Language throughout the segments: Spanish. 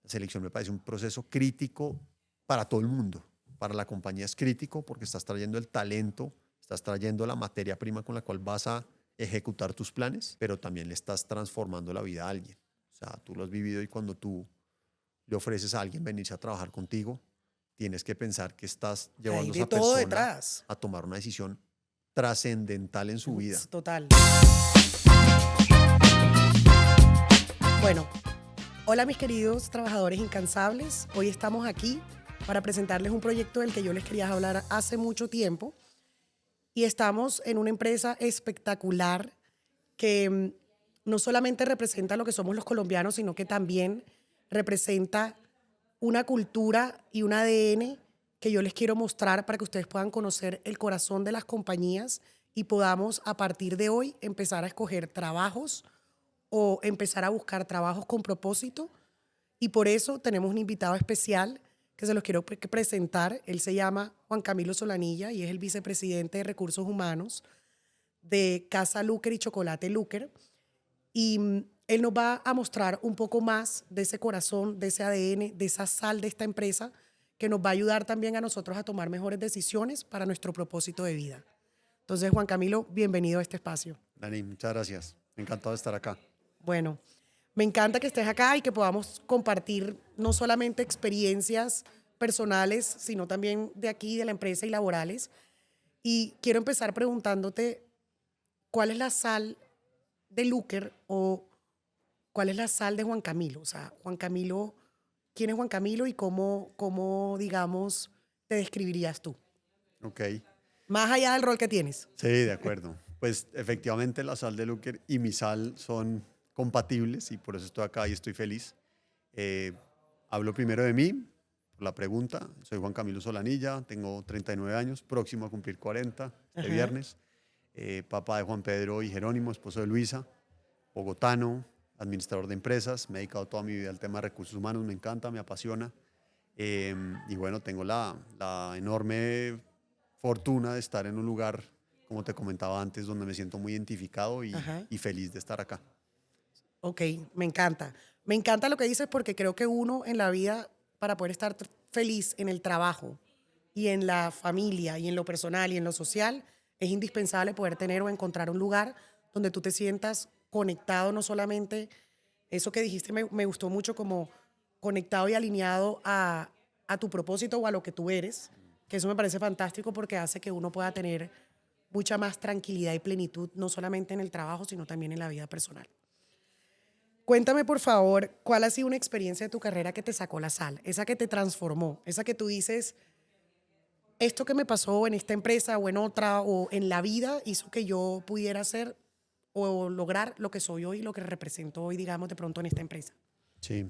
La selección me parece un proceso crítico para todo el mundo. Para la compañía es crítico porque estás trayendo el talento, estás trayendo la materia prima con la cual vas a ejecutar tus planes, pero también le estás transformando la vida a alguien. O sea, tú lo has vivido y cuando tú le ofreces a alguien venirse a trabajar contigo, tienes que pensar que estás Hay llevando a de esa todo persona detrás. a tomar una decisión trascendental en su vida. Total. Bueno, hola mis queridos trabajadores incansables. Hoy estamos aquí para presentarles un proyecto del que yo les quería hablar hace mucho tiempo. Y estamos en una empresa espectacular que no solamente representa lo que somos los colombianos, sino que también representa una cultura y un ADN que yo les quiero mostrar para que ustedes puedan conocer el corazón de las compañías y podamos a partir de hoy empezar a escoger trabajos o empezar a buscar trabajos con propósito. Y por eso tenemos un invitado especial que se los quiero presentar. Él se llama Juan Camilo Solanilla y es el vicepresidente de Recursos Humanos de Casa Luker y Chocolate Luker. Y él nos va a mostrar un poco más de ese corazón, de ese ADN, de esa sal de esta empresa que nos va a ayudar también a nosotros a tomar mejores decisiones para nuestro propósito de vida. Entonces, Juan Camilo, bienvenido a este espacio. Dani, muchas gracias. Encantado de estar acá. Bueno, me encanta que estés acá y que podamos compartir no solamente experiencias personales, sino también de aquí, de la empresa y laborales. Y quiero empezar preguntándote, ¿cuál es la sal de Luker o cuál es la sal de Juan Camilo? O sea, Juan Camilo, ¿quién es Juan Camilo y cómo digamos, te describirías tú? Ok. Más allá del rol que tienes. Sí, de acuerdo. Pues efectivamente la sal de Luker y mi sal son compatibles y por eso estoy acá y estoy feliz. Eh, Hablo primero de mí, por la pregunta. Soy Juan Camilo Solanilla, tengo 39 años, próximo a cumplir 40 este Ajá. viernes. Papá de Juan Pedro y Jerónimo, esposo de Luisa, bogotano, administrador de empresas. Me he dedicado toda mi vida al tema de recursos humanos, me encanta, me apasiona. Y bueno, tengo la enorme fortuna de estar en un lugar, como te comentaba antes, donde me siento muy identificado Ajá. y feliz de estar acá. Ok, me encanta. Me encanta lo que dices porque creo que uno en la vida, para poder estar feliz en el trabajo y en la familia y en lo personal y en lo social, es indispensable poder tener o encontrar un lugar donde tú te sientas conectado, no solamente, eso que dijiste me gustó mucho, como conectado y alineado a tu propósito o a lo que tú eres, que eso me parece fantástico porque hace que uno pueda tener mucha más tranquilidad y plenitud, no solamente en el trabajo, sino también en la vida personal. Cuéntame, por favor, ¿cuál ha sido una experiencia de tu carrera que te sacó la sal? Esa que te transformó, esa que tú dices, esto que me pasó en esta empresa o en otra o en la vida hizo que yo pudiera hacer o lograr lo que soy hoy, lo que represento hoy, digamos, de pronto en esta empresa. Sí.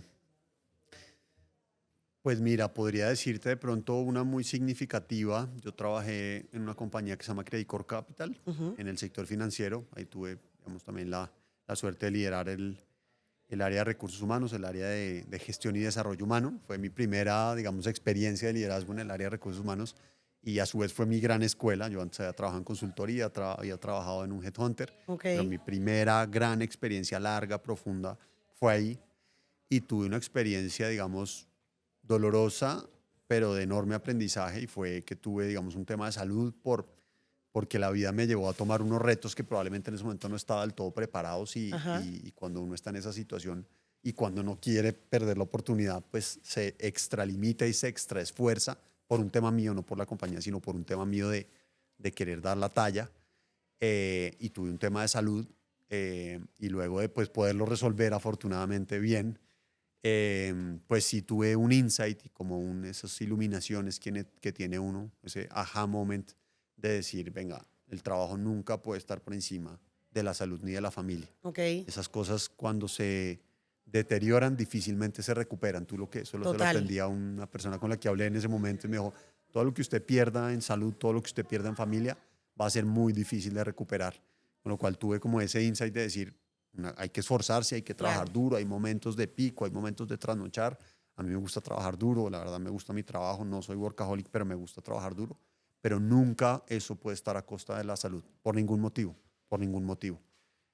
Pues mira, podría decirte de pronto una muy significativa. Yo trabajé en una compañía que se llama Credit Corp Capital, en el sector financiero. Ahí tuve, digamos, también la suerte de liderar el área de recursos humanos, el área de gestión y desarrollo humano. Fue mi primera, digamos, experiencia de liderazgo en el área de recursos humanos y a su vez fue mi gran escuela. Yo antes había trabajado en consultoría, había trabajado en un headhunter, Ok, pero mi primera gran experiencia larga, profunda, fue ahí y tuve una experiencia, digamos, dolorosa, pero de enorme aprendizaje y fue que tuve, digamos, un tema de salud porque la vida me llevó a tomar unos retos que probablemente en ese momento no estaba del todo preparados ajá, y cuando uno está en esa situación y cuando no quiere perder la oportunidad, pues se extralimita y se extraesfuerza por un tema mío, no por la compañía, sino por un tema mío de querer dar la talla. Y tuve un tema de salud y luego de pues, poderlo resolver afortunadamente bien, pues sí tuve un insight y como esas iluminaciones que tiene uno, ese aha moment de decir, venga, el trabajo nunca puede estar por encima de la salud ni de la familia. ok, Esas cosas cuando se deterioran difícilmente se recuperan. Solo se lo total. aprendí a una persona con la que hablé en ese momento y me dijo, todo lo que usted pierda en salud, todo lo que usted pierda en familia, va a ser muy difícil de recuperar. Con lo cual tuve como ese insight de decir, hay que esforzarse, hay que Claro. trabajar duro, hay momentos de pico, hay momentos de trasnochar. A mí me gusta trabajar duro, la verdad me gusta mi trabajo, no soy workaholic, pero me gusta trabajar duro. Pero nunca eso puede estar a costa de la salud, por ningún motivo, por ningún motivo.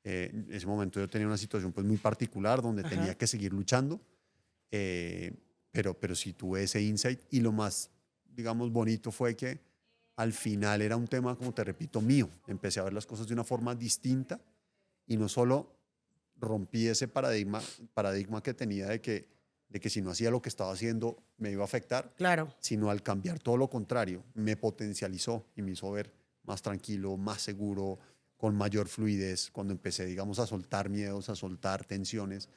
En ese momento yo tenía una situación pues muy particular donde tenía Ajá. que seguir luchando pero sí tuve ese insight y lo más, digamos, bonito fue que al final era un tema, como te repito, mío. Empecé a ver las cosas de una forma distinta y no solo rompí ese paradigma que tenía de que si no hacía lo que estaba haciendo me iba a afectar, Claro. sino al cambiar todo lo contrario, me potencializó y me hizo ver más tranquilo, más seguro, con mayor fluidez, cuando empecé, digamos, a soltar miedos, a soltar tensiones.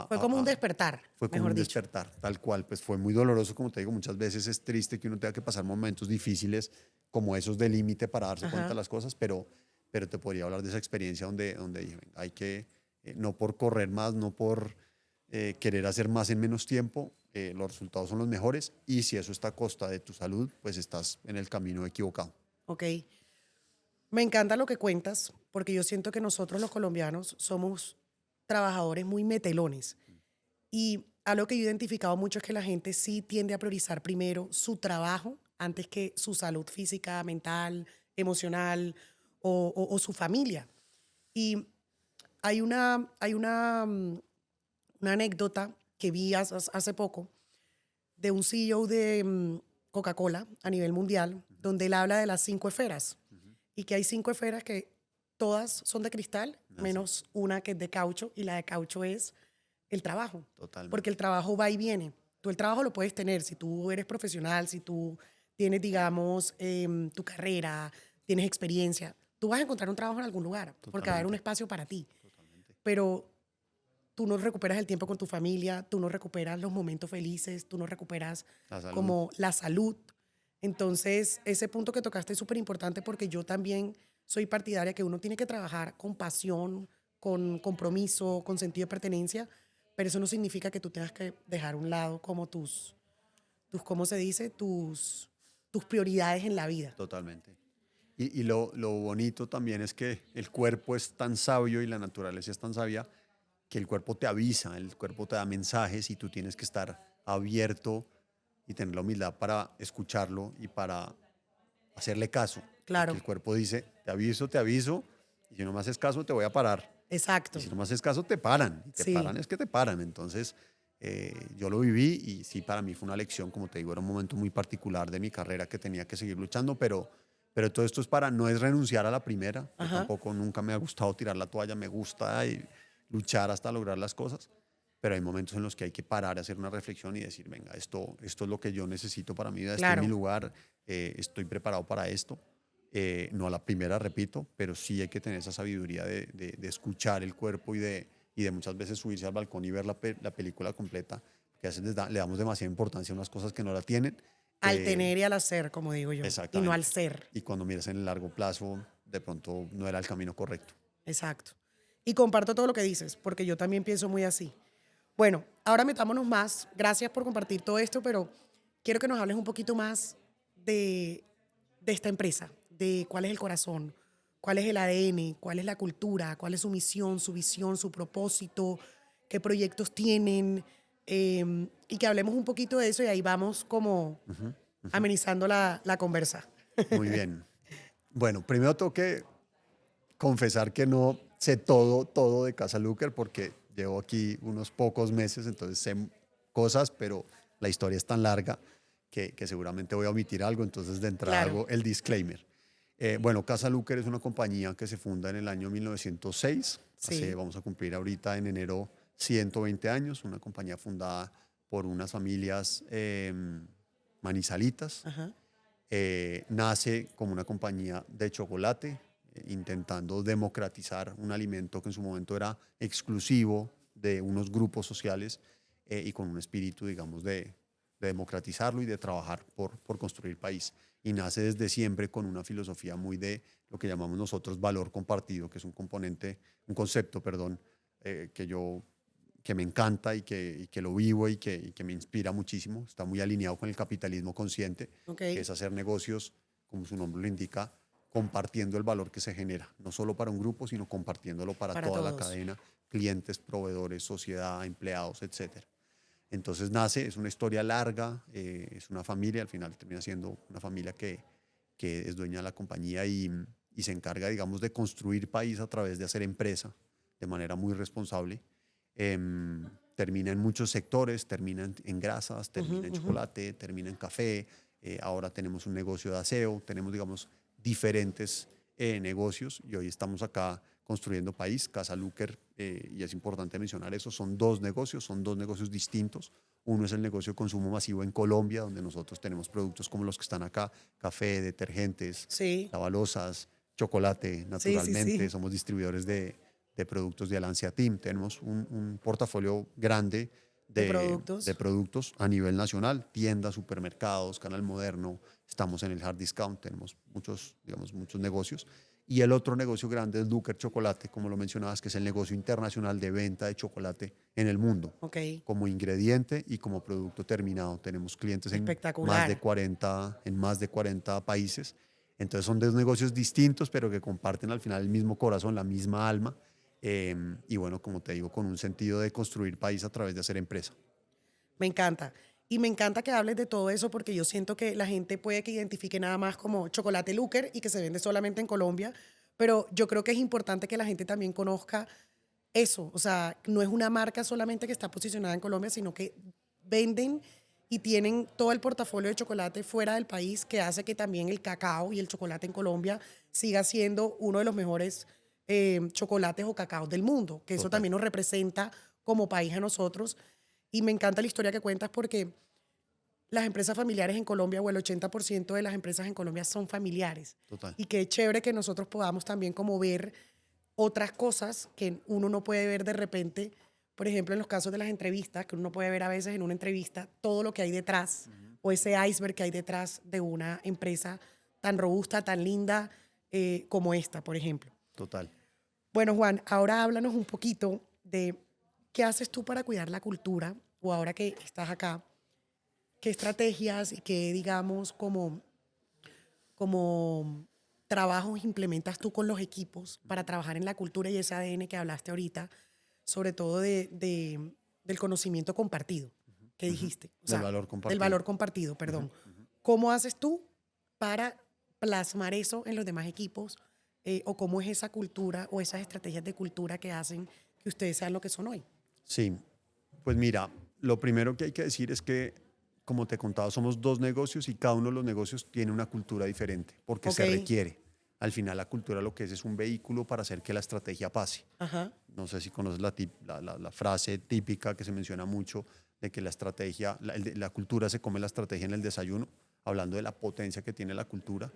Fue como un despertar, Fue como mejor un dicho. despertar, tal cual, pues fue muy doloroso, como te digo, muchas veces es triste que uno tenga que pasar momentos difíciles como esos de límite para darse cuenta de Ajá. las cosas, pero te podría hablar de esa experiencia donde dije, venga, hay que, no por correr más, no por querer hacer más en menos tiempo, los resultados son los mejores y si eso está a costa de tu salud, pues estás en el camino equivocado. Ok. Me encanta lo que cuentas, porque yo siento que nosotros los colombianos somos trabajadores muy metelones. Y algo que yo he identificado mucho es que la gente sí tiende a priorizar primero su trabajo antes que su salud física, mental, emocional o su familia. Y hay una anécdota que vi hace poco de un CEO de Coca-Cola a nivel mundial, donde él habla de las 5 esferas y que hay 5 esferas que todas son de cristal, Así, menos una que es de caucho, y la de caucho es el trabajo, porque totalmente. el trabajo va y viene. Tú el trabajo lo puedes tener si tú eres profesional, si tú tienes, digamos, tu carrera, tienes experiencia. Tú vas a encontrar un trabajo en algún lugar, porque va a haber un Totalmente, espacio para ti, totalmente. pero tú no recuperas el tiempo con tu familia, tú no recuperas los momentos felices, tú no recuperas La salud, como la salud. Entonces, ese punto que tocaste es súper importante porque yo también soy partidaria que uno tiene que trabajar con pasión, con compromiso, con sentido de pertenencia, pero eso no significa que tú tengas que dejar a un lado como ¿cómo se dice? Tus prioridades en la vida. totalmente. Y lo bonito también es que el cuerpo es tan sabio y la naturaleza es tan sabia que el cuerpo te avisa, el cuerpo te da mensajes y tú tienes que estar abierto y tener la humildad para escucharlo y para hacerle caso. Porque Claro, el cuerpo dice, te aviso, y si no me haces caso te voy a parar. Y exacto. si no me haces caso te paran, y te Sí, paran es que te paran. Entonces yo lo viví y sí, para mí fue una lección, como te digo, era un momento muy particular de mi carrera que tenía que seguir luchando, pero todo esto es para, no es renunciar a la primera, yo ajá. tampoco nunca me ha gustado tirar la toalla, me gusta luchar hasta lograr las cosas, pero hay momentos en los que hay que parar, hacer una reflexión y decir, venga, esto es lo que yo necesito para mi vida, este es mi Claro. lugar, estoy preparado para esto. No a la primera, repito, pero sí hay que tener esa sabiduría de escuchar el cuerpo y de muchas veces subirse al balcón y ver la película completa, que a veces le damos demasiada importancia a unas cosas que no la tienen. Al eh, tener y al hacer, como digo yo, y no al Exactamente. ser. Y cuando miras en el largo plazo, de pronto no era el camino correcto. Exacto. Y comparto todo lo que dices, porque yo también pienso muy así. Bueno, ahora metámonos más. Gracias por compartir todo esto, pero quiero que nos hables un poquito más de esta empresa, de cuál es el corazón, cuál es el ADN, cuál es la cultura, cuál es su misión, su visión, su propósito, qué proyectos tienen, y que hablemos un poquito de eso y ahí vamos como Ujú, ujú. amenizando la conversa. Muy bien. Bueno, primero tengo que confesar que no sé todo de Casa Luker porque llevo aquí unos pocos meses, entonces sé cosas, pero la historia es tan larga que seguramente voy a omitir algo, entonces de entrada Claro, hago el disclaimer. Bueno, Casa Luker es una compañía que se funda en el año 1906, sí, vamos a cumplir ahorita en enero 120 años, una compañía fundada por unas familias manizalitas. ajá, Nace como una compañía de chocolate, intentando democratizar un alimento que en su momento era exclusivo de unos grupos sociales y con un espíritu, digamos, de democratizarlo y de trabajar por construir país. Y nace desde siempre con una filosofía muy de lo que llamamos nosotros valor compartido, que es un componente, un concepto, perdón, que yo que me encanta y que lo vivo y que me inspira muchísimo. Está muy alineado con el capitalismo consciente, ok, que es hacer negocios, como su nombre lo indica, compartiendo el valor que se genera, no solo para un grupo, sino compartiéndolo para para toda la todos. cadena, clientes, proveedores, sociedad, empleados, etcétera. Entonces nace, es una historia larga, es una familia, al final termina siendo una familia que es dueña de la compañía y se encarga, digamos, de construir país a través de hacer empresa de manera muy responsable. termina en muchos sectores, termina en grasas, termina en chocolate, termina en café. Ahora tenemos un negocio de aseo, tenemos, digamos, diferentes negocios y hoy estamos acá construyendo país. Casa Luker, y es importante mencionar eso, son dos negocios distintos. Uno es el negocio de consumo masivo en Colombia, donde nosotros tenemos productos como los que están acá, café, detergentes, Sí, lavalosas, chocolate, sí, sí, naturalmente. sí. Somos distribuidores de productos de Alancia Team. Tenemos un portafolio grande De de productos. productos a nivel nacional, tiendas, supermercados, Canal Moderno, estamos en el hard discount, tenemos muchos, digamos, muchos negocios. Y el otro negocio grande es Luker Chocolate, como lo mencionabas, que es el negocio internacional de venta de chocolate en el mundo, Ok, como ingrediente y como producto terminado. Tenemos clientes espectacular. en más de 40 países. Entonces son dos negocios distintos, pero que comparten al final el mismo corazón, la misma alma. Y bueno, como te digo, con un sentido de construir país a través de hacer empresa. Me encanta. Y me encanta que hables de todo eso porque yo siento que la gente puede que identifique nada más como chocolate Luker y que se vende solamente en Colombia, pero yo creo que es importante que la gente también conozca eso. O sea, no es una marca solamente que está posicionada en Colombia, sino que venden y tienen todo el portafolio de chocolate fuera del país que hace que también el cacao y el chocolate en Colombia siga siendo uno de los mejores chocolates o cacaos del mundo, que eso Total. también nos representa como país a nosotros. Y me encanta la historia que cuentas porque las empresas familiares en Colombia o el 80% de las empresas en Colombia son familiares. Total. Y qué chévere que nosotros podamos también como ver otras cosas que uno no puede ver de repente. Por ejemplo, en los casos de las entrevistas, que uno no puede ver a veces en una entrevista todo lo que hay detrás o ese iceberg que hay detrás de una empresa tan robusta, tan linda como esta, por ejemplo. Total. Bueno, Juan, ahora háblanos un poquito de qué haces tú para cuidar la cultura o ahora que estás acá, qué estrategias y qué, digamos, como trabajos implementas tú con los equipos para trabajar en la cultura y ese ADN que hablaste ahorita, sobre todo del conocimiento compartido que dijiste. O Del sea, valor del compartido. valor compartido, perdón. ¿Cómo haces tú para plasmar eso en los demás equipos? ¿O cómo es esa cultura o esas estrategias de cultura que hacen que ustedes sean lo que son hoy? Sí, pues mira, lo primero que hay que decir es que, como te contaba, somos dos negocios y cada uno de los negocios tiene una cultura diferente, porque Ok. se requiere. Al final la cultura lo que es un vehículo para hacer que la estrategia pase. Ajá. No sé si conoces la frase típica que se menciona mucho de que la estrategia, la cultura se come la estrategia en el desayuno, hablando de la potencia que tiene la cultura.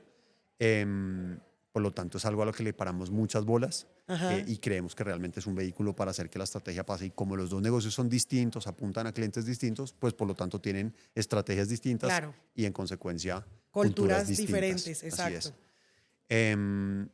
Em, por lo tanto, es algo a lo que le paramos muchas bolas Ajá. y creemos que realmente es un vehículo para hacer que la estrategia pase. Y como los dos negocios son distintos, apuntan a clientes distintos, pues por lo tanto tienen estrategias distintas Claro. y en consecuencia culturas Culturas distintas. diferentes, Así es. exacto. Em,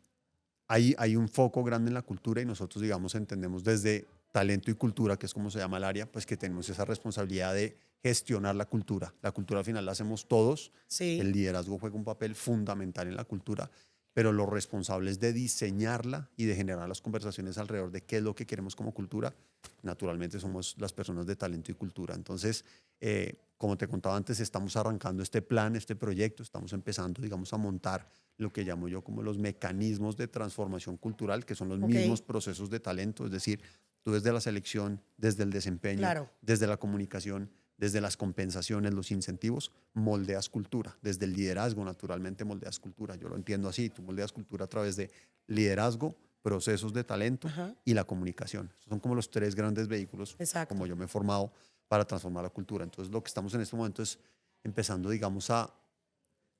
hay un foco grande en la cultura y nosotros, digamos, entendemos desde talento y cultura, que es como se llama el área, pues que tenemos esa responsabilidad de gestionar la cultura. La cultura al final la hacemos todos. El Sí, liderazgo juega un papel fundamental en la cultura, pero los responsables de diseñarla y de generar las conversaciones alrededor de qué es lo que queremos como cultura, naturalmente somos las personas de talento y cultura. Entonces, como te contaba antes, estamos arrancando este plan, este proyecto, estamos empezando, digamos, a montar lo que llamo yo como los mecanismos de transformación cultural, que son los ok, mismos procesos de talento, es decir, tú desde la selección, desde el desempeño, claro. desde la comunicación, desde las compensaciones, los incentivos, moldeas cultura. Desde el liderazgo, naturalmente, moldeas cultura. Yo lo entiendo así, tú moldeas cultura a través de liderazgo, procesos de talento Ajá, y la comunicación. Son como los tres grandes vehículos, como exacto. yo me he formado para transformar la cultura. Entonces, lo que estamos en este momento es empezando, digamos, a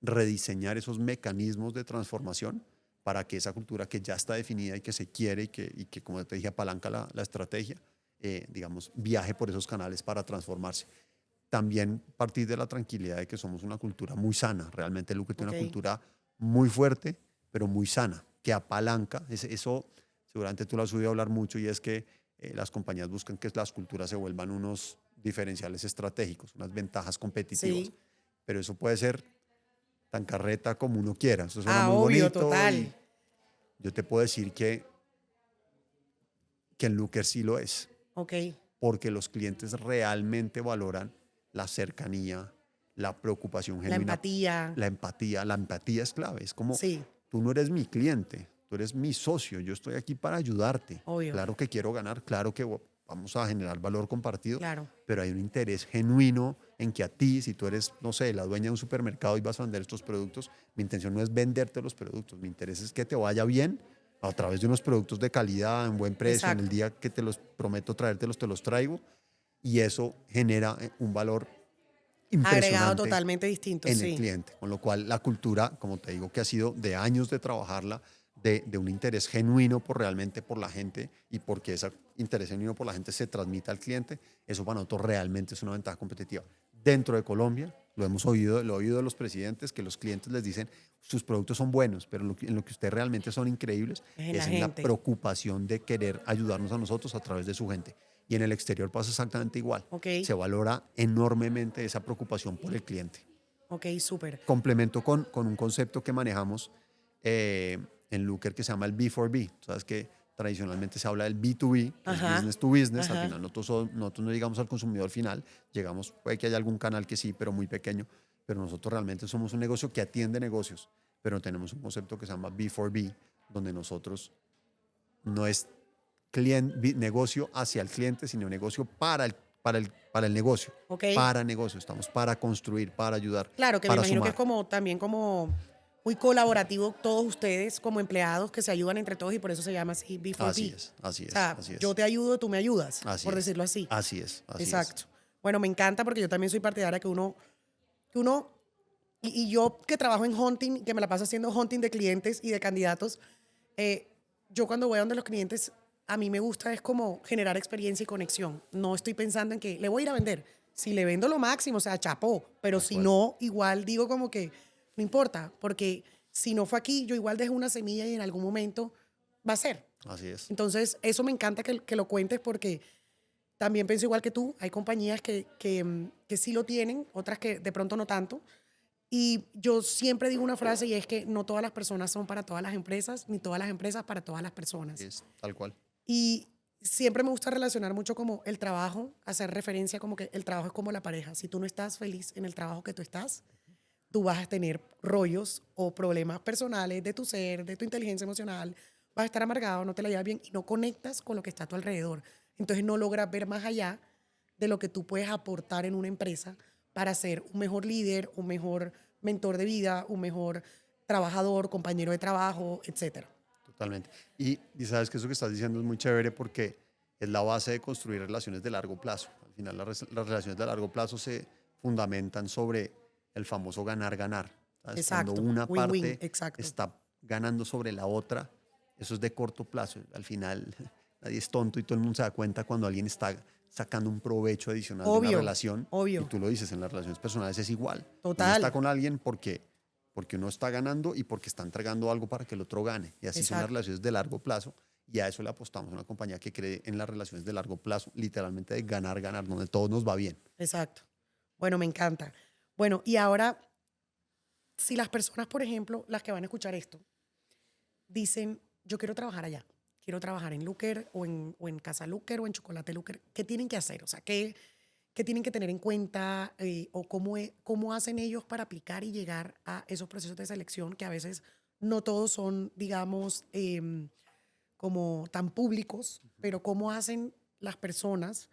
rediseñar esos mecanismos de transformación para que esa cultura que ya está definida y que se quiere y que como te dije, apalanca la estrategia, digamos, viaje por esos canales para transformarse. También partir de la tranquilidad de que somos una cultura muy sana. Realmente Luque tiene Ok, una cultura muy fuerte, pero muy sana, que apalanca. Eso seguramente tú lo has oído hablar mucho y es que las compañías buscan que las culturas se vuelvan unos diferenciales estratégicos, unas ventajas competitivas. sí. Pero eso puede ser tan carreta como uno quiera. Eso suena Ah, muy obvio, bonito total. y yo te puedo decir que en Looker sí lo es, Ok, porque los clientes realmente valoran la cercanía, la preocupación la genuina, empatía, la empatía. La empatía es clave. Es como, sí, tú no eres mi cliente, tú eres mi socio, yo estoy aquí para ayudarte. obvio. Claro que quiero ganar, claro que vamos a generar valor compartido, Claro. pero hay un interés genuino en que a ti, si tú eres, no sé, la dueña de un supermercado y vas a vender estos productos, mi intención no es venderte los productos, mi interés es que te vaya bien a través de unos productos de calidad, en buen precio, en el Exacto. día que te los prometo traértelos, te los traigo, y eso genera un valor Agregado impresionante totalmente distinto, en el sí. cliente. Con lo cual la cultura, como te digo, que ha sido de años de trabajarla, de un interés genuino por realmente por la gente y porque ese interés genuino por la gente se transmite al cliente, eso para nosotros realmente es una ventaja competitiva. Dentro de Colombia, lo hemos oído, lo he oído de los presidentes, que los clientes les dicen, sus productos son buenos, pero en lo que ustedes realmente son increíbles Es en la es en la gente. preocupación de querer ayudarnos a nosotros a través de su gente. Y en el exterior pasa exactamente igual. Ok, Se valora enormemente esa preocupación por el cliente. ok, súper. Complemento con un concepto que manejamos en Looker que se llama el B4B. Sabes que tradicionalmente se habla del B2B, que es Ajá, business to business. Al ajá. final nosotros no llegamos al consumidor final, llegamos, puede que haya algún canal que sí, pero muy pequeño. Pero nosotros realmente somos un negocio que atiende negocios, pero tenemos un concepto que se llama B4B, donde nosotros no es negocio hacia el cliente, sino negocio para el negocio, Ok. para negocio. Estamos para construir, para ayudar, Claro, que me para imagino que es sumar. como también como muy colaborativo todos ustedes como empleados que se ayudan entre todos y por eso se llama así Así B4B. es, así O es, sea, así yo es, te ayudo, tú me ayudas, así por es, decirlo así. así es, así es. Exacto. Bueno, me encanta porque yo también soy partidaria que uno y yo que trabajo en hunting, que me la paso haciendo hunting de clientes y de candidatos, eh, yo cuando voy a donde los clientes, a mí me gusta es como generar experiencia y conexión. No estoy pensando en que le voy a ir a vender. Si le vendo lo máximo, o sea, chapó, pero Tal si cual, no, igual digo como que no importa, porque si no fue aquí, yo igual dejo una semilla y en algún momento va a ser. así es. Entonces, eso me encanta que lo cuentes porque también pienso igual que tú, hay compañías que sí lo tienen, otras que de pronto no tanto. Y yo siempre digo una frase y es que no todas las personas son para todas las empresas, ni todas las empresas para todas las personas. Es tal cual. Y siempre me gusta relacionar mucho como el trabajo, hacer referencia como que el trabajo es como la pareja. Si tú no estás feliz en el trabajo que tú estás, tú vas a tener rollos o problemas personales de tu ser, de tu inteligencia emocional, vas a estar amargado, no te la llevas bien y no conectas con lo que está a tu alrededor. Entonces no logras ver más allá de lo que tú puedes aportar en una empresa para ser un mejor líder, un mejor mentor de vida, un mejor trabajador, compañero de trabajo, etcétera. Totalmente. Y sabes que eso que estás diciendo es muy chévere porque es la base de construir relaciones de largo plazo. Al final las relaciones de largo plazo se fundamentan sobre el famoso ganar-ganar. ¿Sabes? Cuando Exacto, una win-win, parte exacto. está ganando sobre la otra, eso es de corto plazo. Al final nadie es tonto y todo el mundo se da cuenta cuando alguien está sacando un provecho adicional de una Obvio, relación. Y obvio, tú lo dices, en las relaciones personales es igual. Uno está total, con alguien porque uno está ganando y porque está entregando algo para que el otro gane. Y así son las exacto, relaciones de largo plazo. Y a eso le apostamos a una compañía que cree en las relaciones de largo plazo, literalmente de ganar, ganar, donde todo nos va bien. exacto. Bueno, me encanta. Bueno, y ahora, si las personas, por ejemplo, las que van a escuchar esto, dicen, yo quiero trabajar allá, quiero trabajar en Looker o en Casa Looker o en Chocolate Looker, ¿qué tienen que hacer? O sea, ¿qué tienen que tener en cuenta o cómo hacen ellos para aplicar y llegar a esos procesos de selección que a veces no todos son, digamos, como tan públicos, pero cómo hacen las personas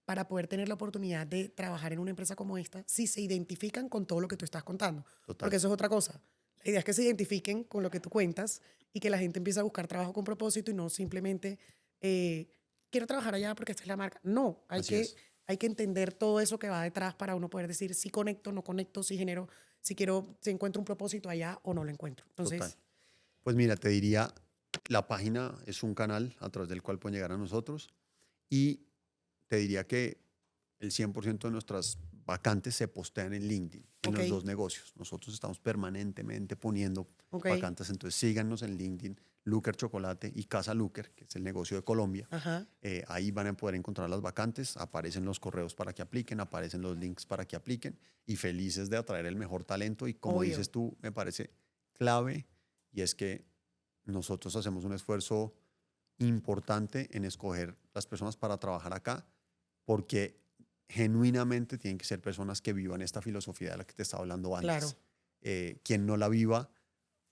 para poder tener la oportunidad de trabajar en una empresa como esta si se identifican con todo lo que tú estás contando? Total, Porque eso es otra cosa. La idea es que se identifiquen con lo que tú cuentas y que la gente empiece a buscar trabajo con propósito y no simplemente quiero trabajar allá porque esta es la marca. No, así es, hay que entender todo eso que va detrás para uno poder decir si conecto, no conecto, si genero, si quiero, si encuentro un propósito allá o no lo encuentro. total. Entonces, Pues mira, te diría, la página es un canal a través del cual pueden llegar a nosotros y te diría que el 100% de nuestras vacantes se postean en LinkedIn, en ok, los dos negocios. Nosotros estamos permanentemente poniendo ok, vacantes, entonces síganos en LinkedIn, Looker Chocolate y Casa Looker, que es el negocio de Colombia. ajá, Ahí van a poder encontrar las vacantes, aparecen los correos para que apliquen, aparecen los links para que apliquen y felices de atraer el mejor talento. Y como obvio, dices tú, me parece clave y es que nosotros hacemos un esfuerzo importante en escoger las personas para trabajar acá porque genuinamente tienen que ser personas que vivan esta filosofía de la que te estaba hablando claro, antes. Quien no la viva,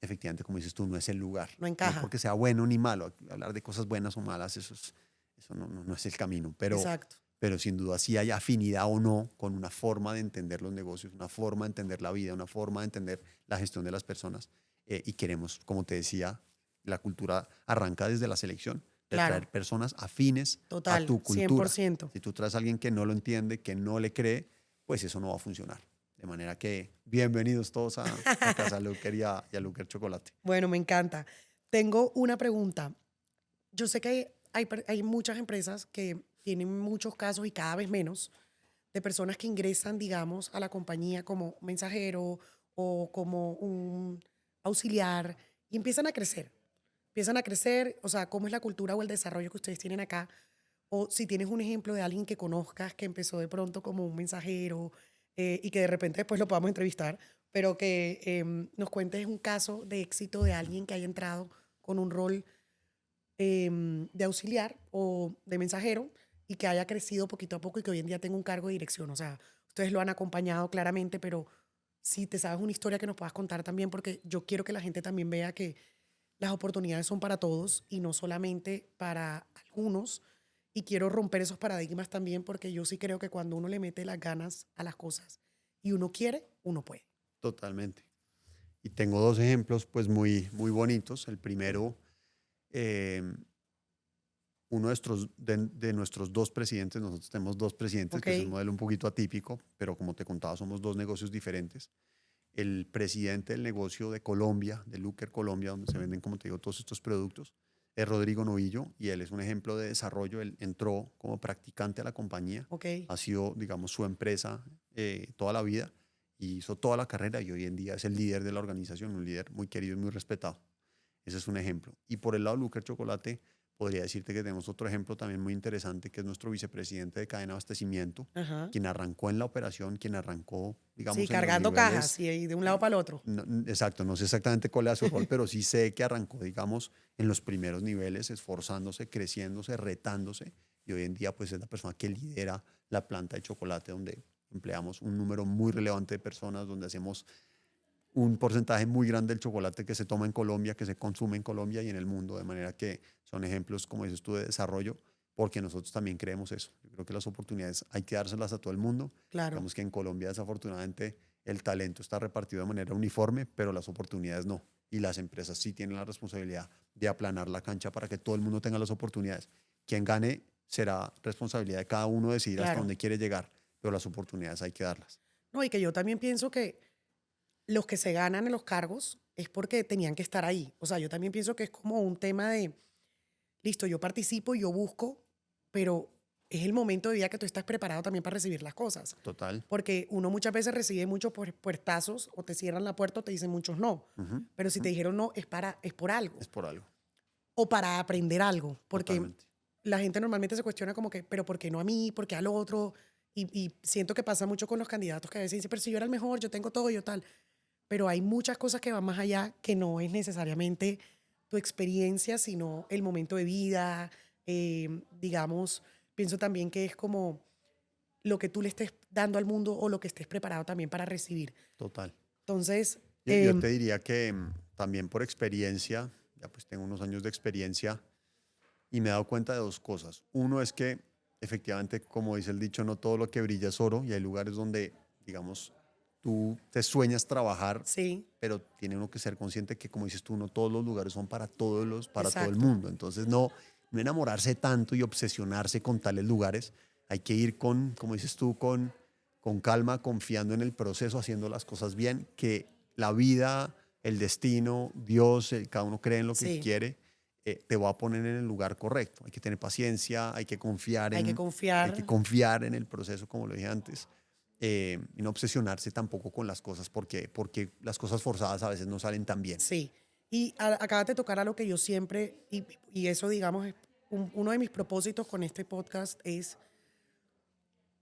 efectivamente, como dices tú, no es el lugar. no No encaja. porque sea bueno ni malo. Hablar de cosas buenas o malas, eso es eso no es el camino. Pero, Exacto. pero sin duda sí hay afinidad o no con una forma de entender los negocios, una forma de entender la vida, una forma de entender la gestión de las personas. Y queremos, como te decía, la cultura arranca desde la selección, de Claro. traer personas afines a Total, tu cultura. 100%. Si tú traes a alguien que no lo entiende, que no le cree, pues eso no va a funcionar. De manera que bienvenidos todos a Casa Luker y a Luker Chocolate. Bueno, me encanta. Tengo una pregunta. Yo sé que hay muchas empresas que tienen muchos casos y cada vez menos de personas que ingresan, digamos, a la compañía como mensajero o como un auxiliar y empiezan a crecer. Empiezan a crecer, o sea, cómo es la cultura o el desarrollo que ustedes tienen acá. O si tienes un ejemplo de alguien que conozcas que empezó de pronto como un mensajero y que de repente después lo podamos entrevistar, pero que nos cuentes un caso de éxito de alguien que haya entrado con un rol de auxiliar o de mensajero y que haya crecido poquito a poco y que hoy en día tenga un cargo de dirección. O sea, ustedes lo han acompañado claramente, pero si te sabes una historia que nos puedas contar también, porque yo quiero que la gente también vea que las oportunidades son para todos y no solamente para algunos. Y quiero romper esos paradigmas también porque yo sí creo que cuando uno le mete las ganas a las cosas y uno quiere, uno puede. Totalmente. Y tengo dos ejemplos pues muy bonitos. El primero, eh, uno de nuestros dos presidentes, nosotros tenemos dos presidentes, Ok, que es un modelo un poquito atípico, pero como te contaba, somos dos negocios diferentes. El presidente del negocio de Colombia, de Luker Colombia, donde se venden, como te digo, todos estos productos, es Rodrigo Novillo y él es un ejemplo de desarrollo. Él entró como practicante a la compañía, ok, ha sido, digamos, su empresa toda la vida y hizo toda la carrera y hoy en día es el líder de la organización, un líder muy querido y muy respetado. Ese es un ejemplo. Y por el lado de Luker Chocolate, podría decirte que tenemos otro ejemplo también muy interesante, que es nuestro vicepresidente de cadena de abastecimiento, ajá. quien arrancó en la operación, quien arrancó, Sí, digamos, en los cargando cajas niveles. y de un lado para el otro. Exacto, no sé exactamente cuál es su rol, pero sí sé que arrancó, digamos, en los primeros niveles, esforzándose, creciéndose, retándose, y hoy en día pues es la persona que lidera la planta de chocolate, donde empleamos un número muy relevante de personas, donde hacemos un porcentaje muy grande del chocolate que se toma en Colombia, que se consume en Colombia y en el mundo, de manera que son ejemplos, como dices tú, de desarrollo, porque nosotros también creemos eso. Yo creo que las oportunidades hay que dárselas a todo el mundo. Claro. Digamos que en Colombia, desafortunadamente, el talento está repartido de manera uniforme, pero las oportunidades no. Y las empresas sí tienen la responsabilidad de aplanar la cancha para que todo el mundo tenga las oportunidades. Quien gane será responsabilidad de cada uno decidir hasta Claro. dónde quiere llegar, pero las oportunidades hay que darlas. No, y que yo también pienso que los que se ganan en los cargos es porque tenían que estar ahí. O sea, yo también pienso que es como un tema de, listo, yo participo, yo busco, pero es el momento de vida que tú estás preparado también para recibir las cosas. Total. Porque uno muchas veces recibe muchos puertazos o te cierran la puerta o te dicen muchos no. Ujú, Pero si te ujú. dijeron no, es por algo. Es por algo. O para aprender algo. Porque Totalmente. la gente normalmente se cuestiona como que, pero ¿por qué no a mí? ¿Por qué al otro? Y siento que pasa mucho con los candidatos que a veces dicen, pero si yo era el mejor, yo tengo todo, yo tal. Pero hay muchas cosas que van más allá, que no es necesariamente tu experiencia, sino el momento de vida. Digamos, pienso también que es como lo que tú le estés dando al mundo o lo que estés preparado también para recibir. Total. Entonces, Yo te diría que también por experiencia, ya pues tengo unos años de experiencia y me he dado cuenta de dos cosas. Uno es que efectivamente, como dice el dicho, no todo lo que brilla es oro y hay lugares donde, digamos, tú te sueñas trabajar, sí, pero tiene uno que ser consciente que, como dices tú, no todos los lugares son para todo el exacto. mundo. Entonces, no enamorarse tanto y obsesionarse con tales lugares. Hay que ir con, como dices tú, con calma, confiando en el proceso, haciendo las cosas bien, que la vida, el destino, Dios, cada uno cree en lo que Sí, quiere, te va a poner en el lugar correcto. Hay que tener paciencia, hay que hay que confiar. confiar en el proceso, como lo dije antes, y no obsesionarse tampoco con las cosas, porque las cosas forzadas a veces no salen tan bien. Sí. Y acabas de tocar algo que yo siempre, y eso digamos, es uno de mis propósitos con este podcast es,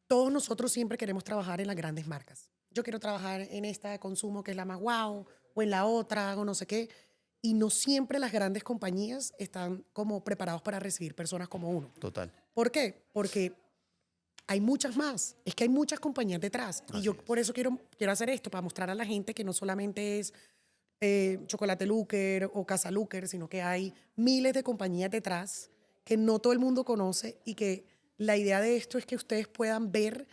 todos nosotros siempre queremos trabajar en las grandes marcas. Yo quiero trabajar en esta de consumo que es la más guau, o en la otra, o no sé qué. Y no siempre las grandes compañías están como preparados para recibir personas como uno. Total. ¿Por qué? Porque hay muchas más. Es que hay muchas compañías detrás. Y Así yo por es. eso quiero hacer esto, para mostrar a la gente que no solamente es Chocolate Luker o Casa Luker, sino que hay miles de compañías detrás que no todo el mundo conoce y que la idea de esto es que ustedes puedan ver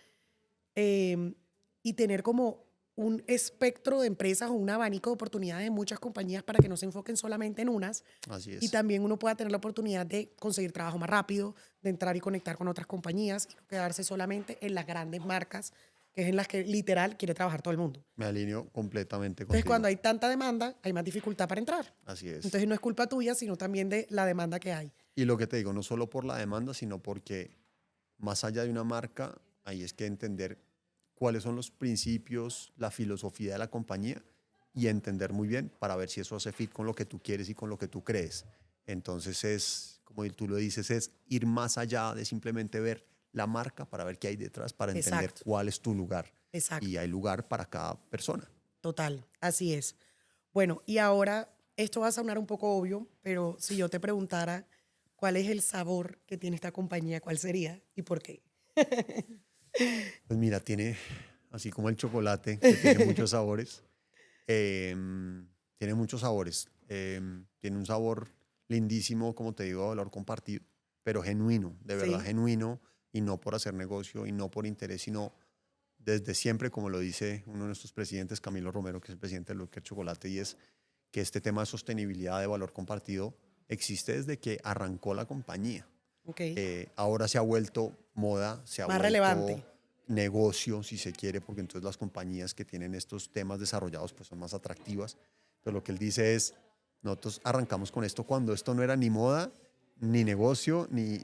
y tener como un espectro de empresas o un abanico de oportunidades de muchas compañías para que no se enfoquen solamente en unas Así y es. también uno pueda tener la oportunidad de conseguir trabajo más rápido, de entrar y conectar con otras compañías y no quedarse solamente en las grandes marcas, que es en las que literal quiere trabajar todo el mundo. Me alineo completamente Entonces, cuando contigo. hay tanta demanda, hay más dificultad para entrar. Así es. Entonces, no es culpa tuya, sino también de la demanda que hay. Y lo que te digo, no solo por la demanda, sino porque más allá de una marca, ahí es que entender cuáles son los principios, la filosofía de la compañía y entender muy bien para ver si eso hace fit con lo que tú quieres y con lo que tú crees. Entonces es, como tú lo dices, es ir más allá de simplemente ver la marca para ver qué hay detrás, para entender Exacto. cuál es tu lugar. Exacto. Y hay lugar para cada persona. Total, así es. Bueno, y ahora, esto va a sonar un poco obvio, pero si yo te preguntara cuál es el sabor que tiene esta compañía, ¿cuál sería y por qué? Pues mira, tiene, así como el chocolate, que tiene muchos sabores, tiene muchos sabores. Tiene un sabor lindísimo, como te digo, de valor compartido, pero genuino, de verdad Sí, genuino, y no por hacer negocio y no por interés, sino desde siempre, como lo dice uno de nuestros presidentes, Camilo Romero, que es el presidente de Luker Chocolate, y es que este tema de sostenibilidad, de valor compartido, existe desde que arrancó la compañía. ok. Ahora se ha vuelto moda, se ha Más vuelto relevante. negocio, si se quiere, porque entonces las compañías que tienen estos temas desarrollados pues son más atractivas. Pero lo que él dice es, nosotros arrancamos con esto cuando esto no era ni moda, ni negocio, ni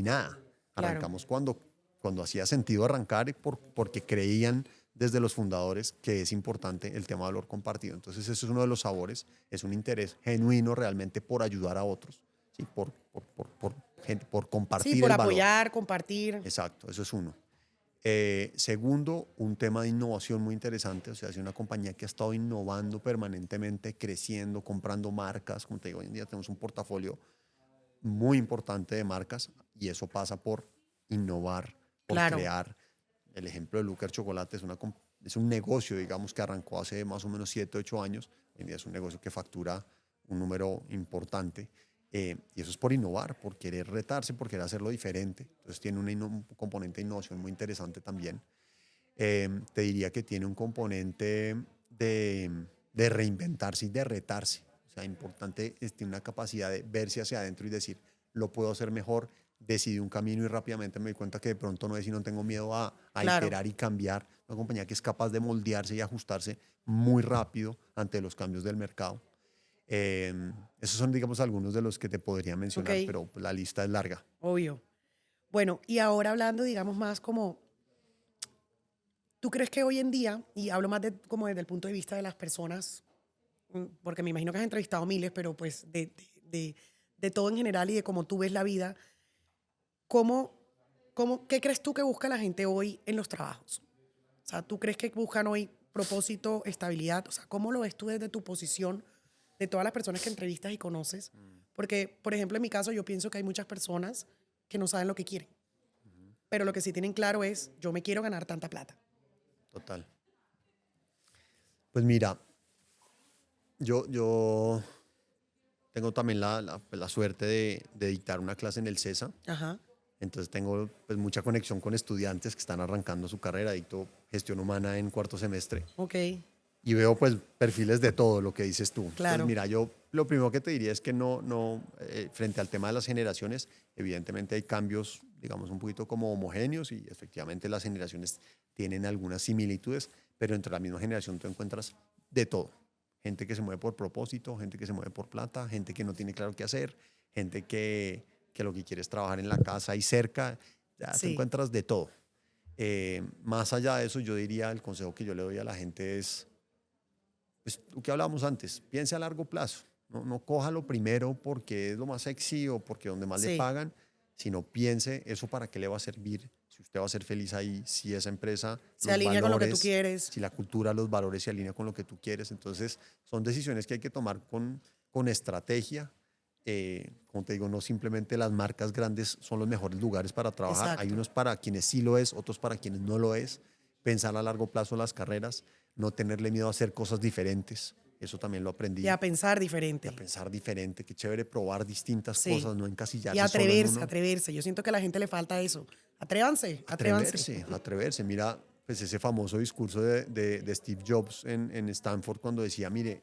nada. Claro. Arrancamos cuando hacía sentido arrancar porque creían desde los fundadores que es importante el tema de valor compartido. Entonces eso es uno de los sabores, es un interés genuino realmente por ayudar a otros, ¿sí? Por Sí, compartir por el valor. apoyar, compartir. Exacto, eso es uno. Segundo, un tema de innovación muy interesante, o sea, es una compañía que ha estado innovando permanentemente, creciendo, comprando marcas. Como te digo, hoy en día tenemos un portafolio muy importante de marcas y eso pasa por innovar, por Claro. crear. El ejemplo de Luker Chocolate es un negocio, digamos, que arrancó hace más o menos 7, 8 años. Hoy en día es un negocio que factura un número importante. Y eso es por innovar, por querer retarse, por querer hacerlo diferente. Entonces tiene un componente de innovación muy interesante también. Te diría que tiene un componente de reinventarse y de retarse. O sea, importante es tiene una capacidad de verse hacia adentro y decir, lo puedo hacer mejor, decidí un camino y rápidamente me di cuenta que de pronto no es y no tengo miedo a Claro. iterar y cambiar. Una compañía que es capaz de moldearse y ajustarse muy rápido ante los cambios del mercado. Eh, Esos son, digamos, algunos de los que te podría Ok, mencionar, pero la lista es larga. obvio. Bueno, y ahora hablando, digamos, más como, ¿tú crees que hoy en día, y hablo más de, como desde el punto de vista de las personas, porque me imagino que has entrevistado miles, pero pues de todo en general y de cómo tú ves la vida, ¿cómo, qué crees tú que busca la gente hoy en los trabajos? O sea, ¿tú crees que buscan hoy propósito, estabilidad? O sea, ¿cómo lo ves tú desde tu posición de todas las personas que entrevistas y conoces? Porque, por ejemplo, en mi caso, yo pienso que hay muchas personas que no saben lo que quieren, pero lo que sí tienen claro es, yo me quiero ganar tanta plata. Total. Pues mira, yo tengo también la suerte de dictar una clase en el CESA. Ajá, Entonces tengo pues, mucha conexión con estudiantes que están arrancando su carrera. Dicto gestión humana en cuarto semestre. ok, Y veo pues perfiles de todo lo que dices tú. Entonces claro, mira, yo lo primero que te diría es que frente al tema de las generaciones, evidentemente hay cambios, digamos, un poquito como homogéneos y efectivamente las generaciones tienen algunas similitudes, pero entre la misma generación tú encuentras de todo. Gente que se mueve por propósito, gente que se mueve por plata, gente que no tiene claro qué hacer, gente que lo que quiere es trabajar en la casa y cerca, ya te sí, encuentras de todo. Más allá de eso, yo diría, el consejo que yo le doy a la gente es pues, lo que hablábamos antes, piense a largo plazo. No coja lo primero porque es lo más sexy o porque donde más le sí. pagan, sino piense eso para qué le va a servir, si usted va a ser feliz ahí, si esa empresa, Se los alinea con lo que tú valores, quieres. si la cultura, los valores se alinean con lo que tú quieres. Entonces, son decisiones que hay que tomar con estrategia. Como te digo, no simplemente las marcas grandes son los mejores lugares para trabajar. Hay Exacto. unos para quienes sí lo es, otros para quienes no lo es. Pensar a largo plazo las carreras, no tenerle miedo a hacer cosas diferentes. Eso también lo aprendí. Y a pensar diferente. Y a pensar diferente. Qué chévere probar distintas Sí. cosas, no encasillarse Y solo en atreverse, uno. atreverse. Yo siento que a la gente le falta eso. Atrévanse, atrévanse. Atreverse. Mira, pues ese famoso discurso de Steve Jobs en Stanford cuando decía, mire,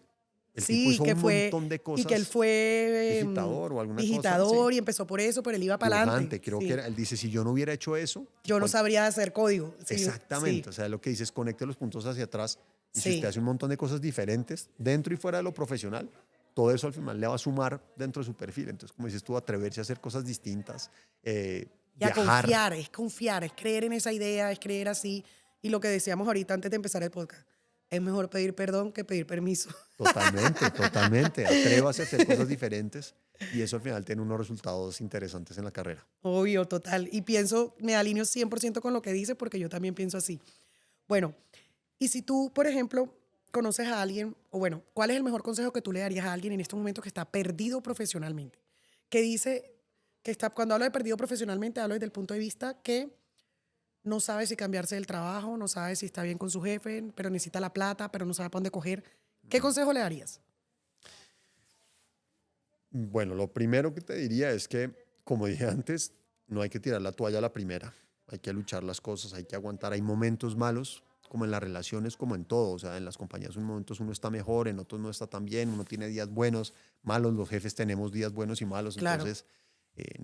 el tipo Sí, hizo que un fue, montón de y que él cosas, fue digitador o alguna cosa, sí, digitador y empezó por eso, pero él iba para dibujante, adelante. creo que Sí. era, él dice, si yo no hubiera hecho eso, Yo no sabría hacer código. Sí, sí, exactamente, o sea, lo que dice es conecte los puntos hacia atrás y si sí. usted hace un montón de cosas diferentes, dentro y fuera de lo profesional, todo eso al final le va a sumar dentro de su perfil. Entonces, como dices tú, atreverse a hacer cosas distintas, Y a viajar. confiar, es creer en esa idea, es creer así. Y lo que decíamos ahorita antes de empezar el podcast, es mejor pedir perdón que pedir permiso. Totalmente, totalmente. Atrévase a hacer cosas diferentes y eso al final tiene unos resultados interesantes en la carrera. Obvio, total. Y pienso, me alineo 100% con lo que dice porque yo también pienso así. Bueno, y si tú, por ejemplo, conoces a alguien, o bueno, ¿cuál es el mejor consejo que tú le darías a alguien en estos momentos que está perdido profesionalmente? Que dice que está, cuando hablo de perdido profesionalmente, hablo desde el punto de vista que no sabe si cambiarse del trabajo, no sabe si está bien con su jefe, pero necesita la plata, pero no sabe para dónde coger. ¿Qué consejo le darías? Bueno, lo primero que te diría es que, como dije antes, no hay que tirar la toalla a la primera. Hay que luchar las cosas, hay que aguantar. Hay momentos malos, como en las relaciones, como en todo. O sea, en las compañías en momentos uno está mejor, en otros no está tan bien, uno tiene días buenos, malos. Los jefes tenemos días buenos y malos. Claro. Entonces,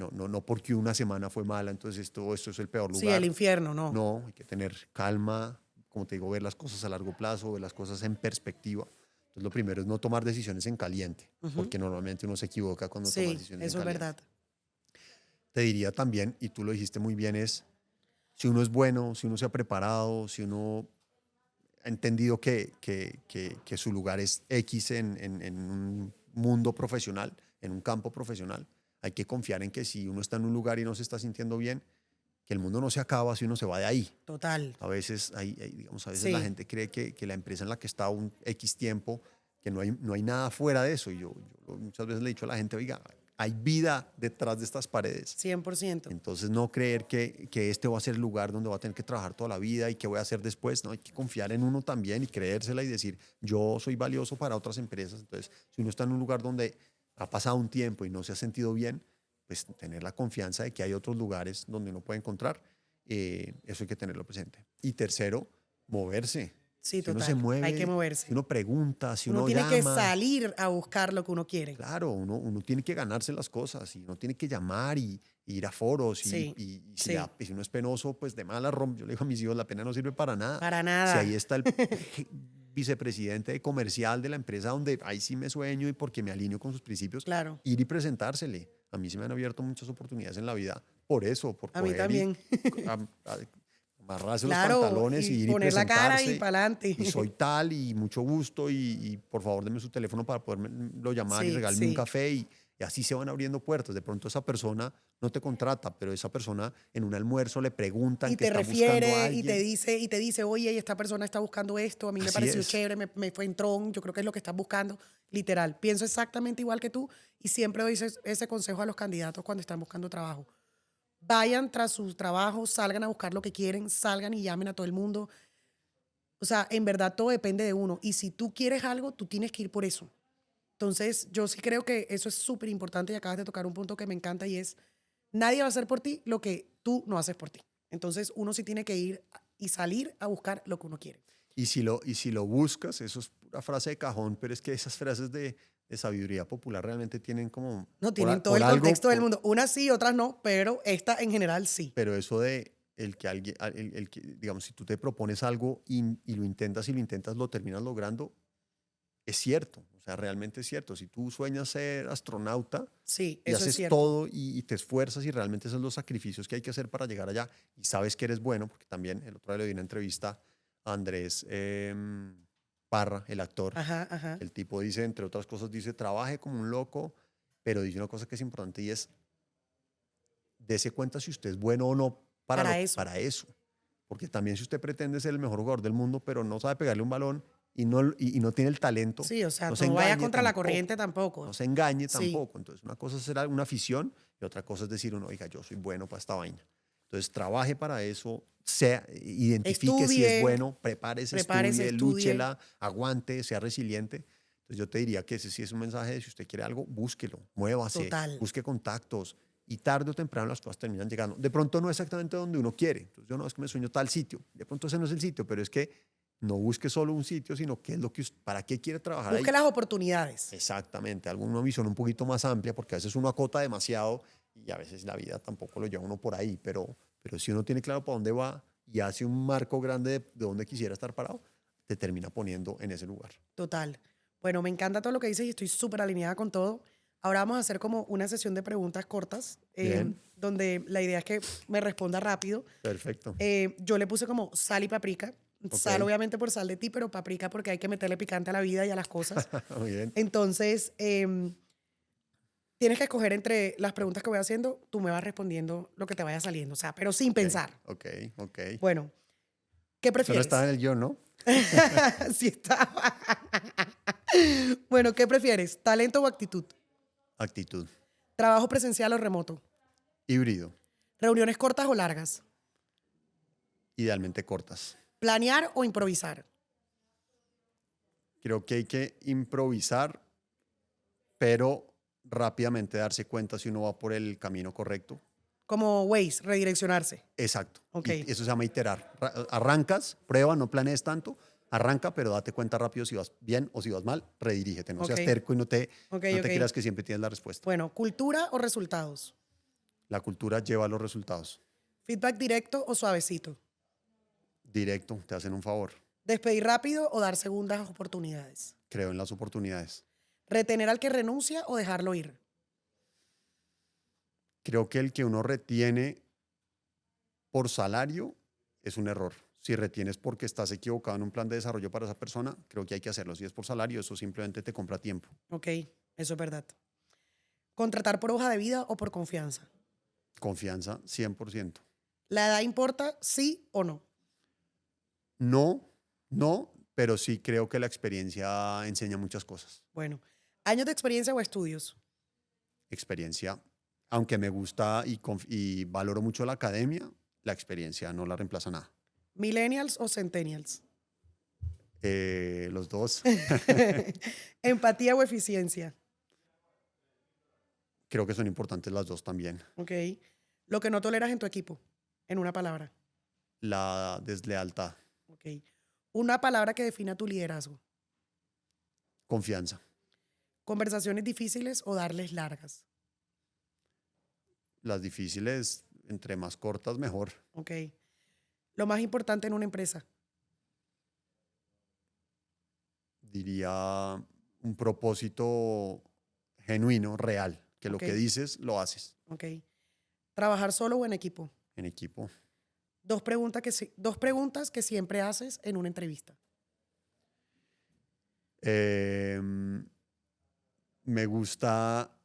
no porque una semana fue mala, entonces esto es el peor Sí, lugar. el infierno, no. No, hay que tener calma, como te digo, ver las cosas a largo plazo, ver las cosas en perspectiva. Entonces, lo primero es no tomar decisiones en caliente, porque normalmente uno se equivoca cuando toma Sí, decisiones en eso es caliente. verdad. Te diría también, y tú lo dijiste muy bien, es si uno es bueno, si uno se ha preparado, si uno ha entendido que su lugar es X en un mundo profesional, en un campo profesional, hay que confiar en que si uno está en un lugar y no se está sintiendo bien, que el mundo no se acaba si uno se va de ahí. Total. A veces, digamos, a veces Sí. la gente cree que la empresa en la que está un X tiempo, que no hay nada fuera de eso. Y yo muchas veces le he dicho a la gente, oiga, hay vida detrás de estas paredes. 100%. Entonces no creer que este va a ser el lugar donde va a tener que trabajar toda la vida y qué voy a hacer después. No, hay que confiar en uno también y creérsela y decir, yo soy valioso para otras empresas. Entonces, si uno está en un lugar donde ha pasado un tiempo y no se ha sentido bien, pues tener la confianza de que hay otros lugares donde uno puede encontrar, eso hay que tenerlo presente. Y tercero, moverse. Sí, Si uno total. se mueve, Hay que moverse. si uno pregunta, si Uno uno tiene que llama, salir a buscar lo que uno quiere. claro, uno tiene que ganarse las cosas y uno tiene que llamar y ir a foros Sí, y si, sí. si uno es penoso, pues de mala rompe. Yo le digo a mis hijos, la pena no sirve para nada. Para Si nada. ahí está el vicepresidente comercial de la empresa donde ahí sí me sueño y porque me alineo con sus principios, Claro. ir y presentársele. A mí se me han abierto muchas oportunidades en la vida por eso, por A mí coger también. y amarrarse Claro, los pantalones y y ir y poner la cara y presentarse. para adelante. Y soy tal y mucho gusto y por favor denme su teléfono para poderlo llamar y Sí, regalarme un sí. café y así se van abriendo puertas. De pronto esa persona no te contrata, pero esa persona en un almuerzo le preguntan Y que te está buscando a refiere alguien. y te dice, oye, esta persona está buscando esto, a mí me Así pareció es. chévere, me fue en tron, yo creo que es lo que estás buscando. Literal, pienso exactamente igual que tú y siempre doy ese consejo a los candidatos cuando están buscando trabajo. Vayan tras sus trabajos, salgan a buscar lo que quieren, salgan y llamen a todo el mundo. O sea, en verdad todo depende de uno. Y si tú quieres algo, tú tienes que ir por eso. Entonces, yo sí creo que eso es súper importante y acabas de tocar un punto que me encanta y es, nadie va a hacer por ti lo que tú no haces por ti. Entonces, uno sí tiene que ir y salir a buscar lo que uno quiere. Y si lo buscas, eso es pura frase de cajón, pero es que esas frases de sabiduría popular realmente tienen como... No tienen todo el algo, contexto del mundo. Unas sí, otras no, pero esta en general sí. pero eso de el que alguien, el que, digamos, si tú te propones algo y lo intentas y lo intentas, lo terminas logrando, es cierto. O sea, realmente es cierto. Si tú sueñas ser astronauta Sí, y eso es haces cierto. todo y te esfuerzas y realmente esos son los sacrificios que hay que hacer para llegar allá y sabes que eres bueno, porque también el otro día le di una entrevista a Andrés Parra, el actor. Ajá, ajá. El tipo dice, entre otras cosas, dice, trabaje como un loco, pero dice una cosa que es importante y es, dése cuenta si usted es bueno o no Para eso. para eso. Porque también si usted pretende ser el mejor jugador del mundo, pero no sabe pegarle un balón y no tiene el talento, Sí, o sea, no se no vaya engañe contra la tampoco, corriente tampoco. no se engañe Sí. tampoco. Entonces, una cosa es ser una afición y otra cosa es decir uno, oiga, yo soy bueno para esta vaina. Entonces, trabaje para eso, identifique si es Estudie, bueno, prepárese, prepárese, estudie, estudie. lúchela, aguante, sea resiliente. Entonces yo te diría que ese sí es un mensaje de si usted quiere algo, búsquelo, muévase, Total. busque contactos y tarde o temprano las cosas terminan llegando. De pronto no exactamente donde uno quiere. Entonces yo no, es que me sueño tal sitio. De pronto ese no es el sitio, pero es que no busque solo un sitio, sino qué es lo que para qué quiere trabajar Busque ahí. las oportunidades. Exactamente, alguna visión un poquito más amplia, porque a veces uno acota demasiado y a veces la vida tampoco lo lleva uno por ahí, pero si uno tiene claro para dónde va y hace un marco grande de dónde quisiera estar parado, te termina poniendo en ese lugar. Total. Bueno, me encanta todo lo que dices y estoy súper alineada con todo. Ahora vamos a hacer como una sesión de preguntas cortas, Bien. donde la idea es que me responda rápido. Perfecto. Yo le puse como sal y paprika. Sal Ok. obviamente por sal de ti, pero paprika porque hay que meterle picante a la vida y a las cosas. Muy bien. Entonces, tienes que escoger entre las preguntas que voy haciendo, tú me vas respondiendo lo que te vaya saliendo, o sea, pero sin pensar. Ok, ok. Bueno, ¿qué Eso no prefieres? estaba en el guión, ¿no? Sí estaba. Bueno, ¿qué prefieres? ¿Talento o actitud? Actitud. ¿Trabajo presencial o remoto? Híbrido. ¿Reuniones cortas o largas? Idealmente cortas. ¿Planear o improvisar? Creo que hay que improvisar, pero rápidamente darse cuenta si uno va por el camino correcto. Como Waze, redireccionarse. Exacto. Ok. Y eso se llama iterar. Arrancas, prueba, no planees tanto, arranca, pero date cuenta rápido si vas bien o si vas mal, redirígete. No seas Ok. terco y no te Ok. creas que siempre tienes la respuesta. Bueno, ¿cultura o resultados? La cultura lleva los resultados. ¿Feedback directo o suavecito? Directo, te hacen un favor. ¿Despedir rápido o dar segundas oportunidades? Creo en las oportunidades. ¿Retener al que renuncia o dejarlo ir? Creo que el que uno retiene por salario es un error. Si retienes porque estás equivocado en un plan de desarrollo para esa persona, creo que hay que hacerlo. Si es por salario, eso simplemente te compra tiempo. Ok, eso es verdad. ¿Contratar por hoja de vida o por confianza? Confianza, 100%. ¿La edad importa, sí o no? No, no, pero sí creo que la experiencia enseña muchas cosas. Bueno, ¿años de experiencia o estudios? Experiencia, aunque me gusta y valoro mucho la academia, la experiencia no la reemplaza nada. ¿Millennials o centennials? Los dos, ¿Empatía o eficiencia? creo que son importantes las dos también. Ok. ¿Lo que no toleras en tu equipo? En una palabra. La deslealtad, Ok. Una palabra que defina tu liderazgo. confianza, ¿Conversaciones difíciles o darles largas? las difíciles, entre más cortas, mejor. Ok. Lo más importante en una empresa. Diría un propósito genuino, real, que lo Ok. que dices lo haces Ok. ¿Trabajar solo o en equipo? en equipo. Dos preguntas que siempre haces en una entrevista. Me gusta,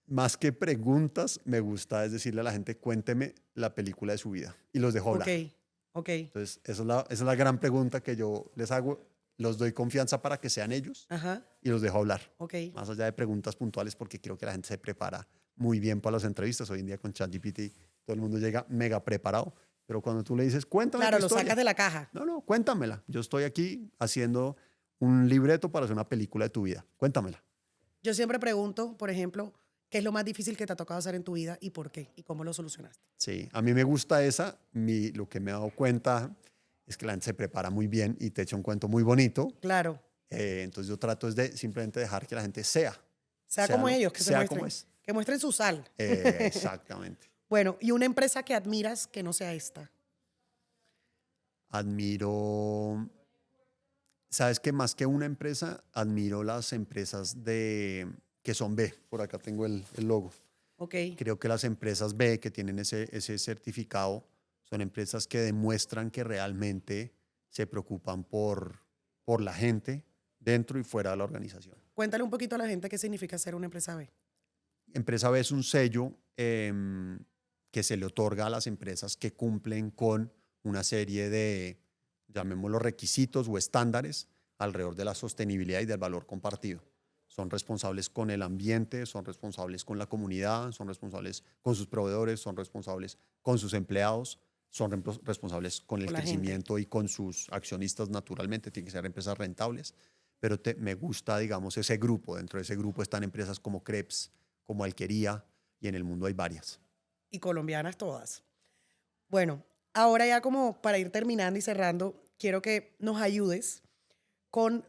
más que preguntas, me gusta es decirle a la gente, cuénteme la película de su vida y los dejo hablar. Ok, ok. Entonces, esa es la gran pregunta que yo les hago. Los doy confianza para que sean ellos Ajá, y los dejo hablar. ok. Más allá de preguntas puntuales, porque creo que la gente se prepara muy bien para las entrevistas. Hoy en día con ChatGPT todo el mundo llega mega preparado. Pero cuando tú le dices, cuéntame Claro, tu lo historia. sacas de la caja. No, cuéntamela. Yo estoy aquí haciendo un libreto para hacer una película de tu vida. Cuéntamela. Yo siempre pregunto, por ejemplo, ¿qué es lo más difícil que te ha tocado hacer en tu vida y por qué? ¿Y cómo lo solucionaste? Sí, a mí me gusta esa. Lo que me he dado cuenta es que la gente se prepara muy bien y te echa un cuento muy bonito. Claro, Entonces yo trato es de simplemente dejar que la gente sea como lo- ellos, que se sea muestren. como es. Que muestren su sal. Exactamente. Bueno, y una empresa que admiras que no sea esta. Admiro, sabes que más que una empresa, admiro las empresas que son B. Por acá tengo el logo. Ok, Creo que las empresas B que tienen ese certificado son empresas que demuestran que realmente se preocupan por la gente dentro y fuera de la organización. cuéntale un poquito a la gente qué significa ser una empresa B. Empresa B es un sello que se le otorga a las empresas que cumplen con una serie de, llamémoslo, requisitos o estándares alrededor de la sostenibilidad y del valor compartido. Son responsables con el ambiente, son responsables con la comunidad, son responsables con sus proveedores, son responsables con sus empleados, son responsables con el Con la gente. crecimiento y con sus accionistas naturalmente. Tienen que ser empresas rentables. pero me gusta, digamos, ese grupo. Dentro de ese grupo están empresas como Krebs, como Alquería, y en el mundo hay varias. Y colombianas todas. Bueno, ahora ya como para ir terminando y cerrando, quiero que nos ayudes con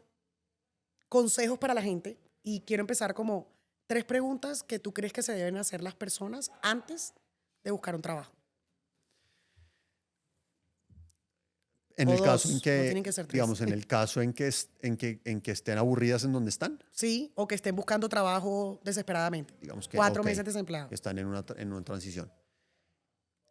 consejos para la gente y quiero empezar como 3 preguntas que tú crees que se deben hacer las personas antes de buscar un trabajo. En O el caso en 2, no tienen que, que ser 3. digamos, en el caso en que estén aburridas en donde están, Sí, o que estén buscando trabajo desesperadamente. digamos que, 4 ok, meses desempleados. que están en una transición.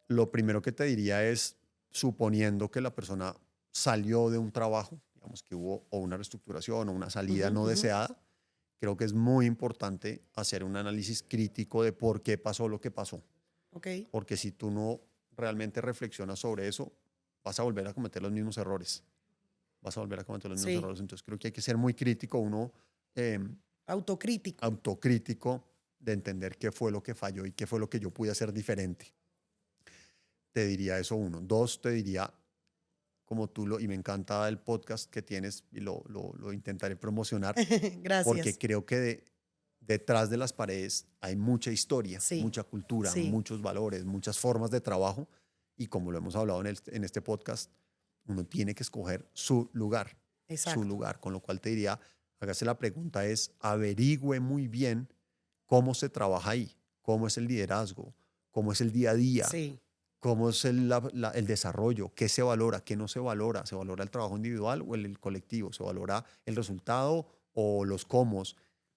Lo primero que te diría es, suponiendo que la persona salió de un trabajo, digamos que hubo o una reestructuración o una salida no deseada, creo que es muy importante hacer un análisis crítico de por qué pasó lo que pasó. Ok, Porque si tú no realmente reflexionas sobre eso, vas a volver a cometer los mismos errores. Vas a volver a cometer los mismos sí. errores. Entonces creo que hay que ser muy crítico, uno Autocrítico. autocrítico de entender qué fue lo que falló y qué fue lo que yo pude hacer diferente. Te diría eso uno. 2, te diría, como y me encanta el podcast que tienes y lo intentaré promocionar, porque Gracias. creo que detrás de las paredes hay mucha historia, Sí, mucha cultura, sí, muchos valores, muchas formas de trabajo y como lo hemos hablado en este podcast, uno tiene que escoger su exacto. lugar, con lo cual te diría, hágase la pregunta es, averigüe muy bien cómo se trabaja ahí, cómo es el liderazgo, cómo es el día a día, Sí, cómo es el desarrollo, qué se valora, qué no se valora, se valora el trabajo individual o el colectivo, se valora el resultado o los cómo.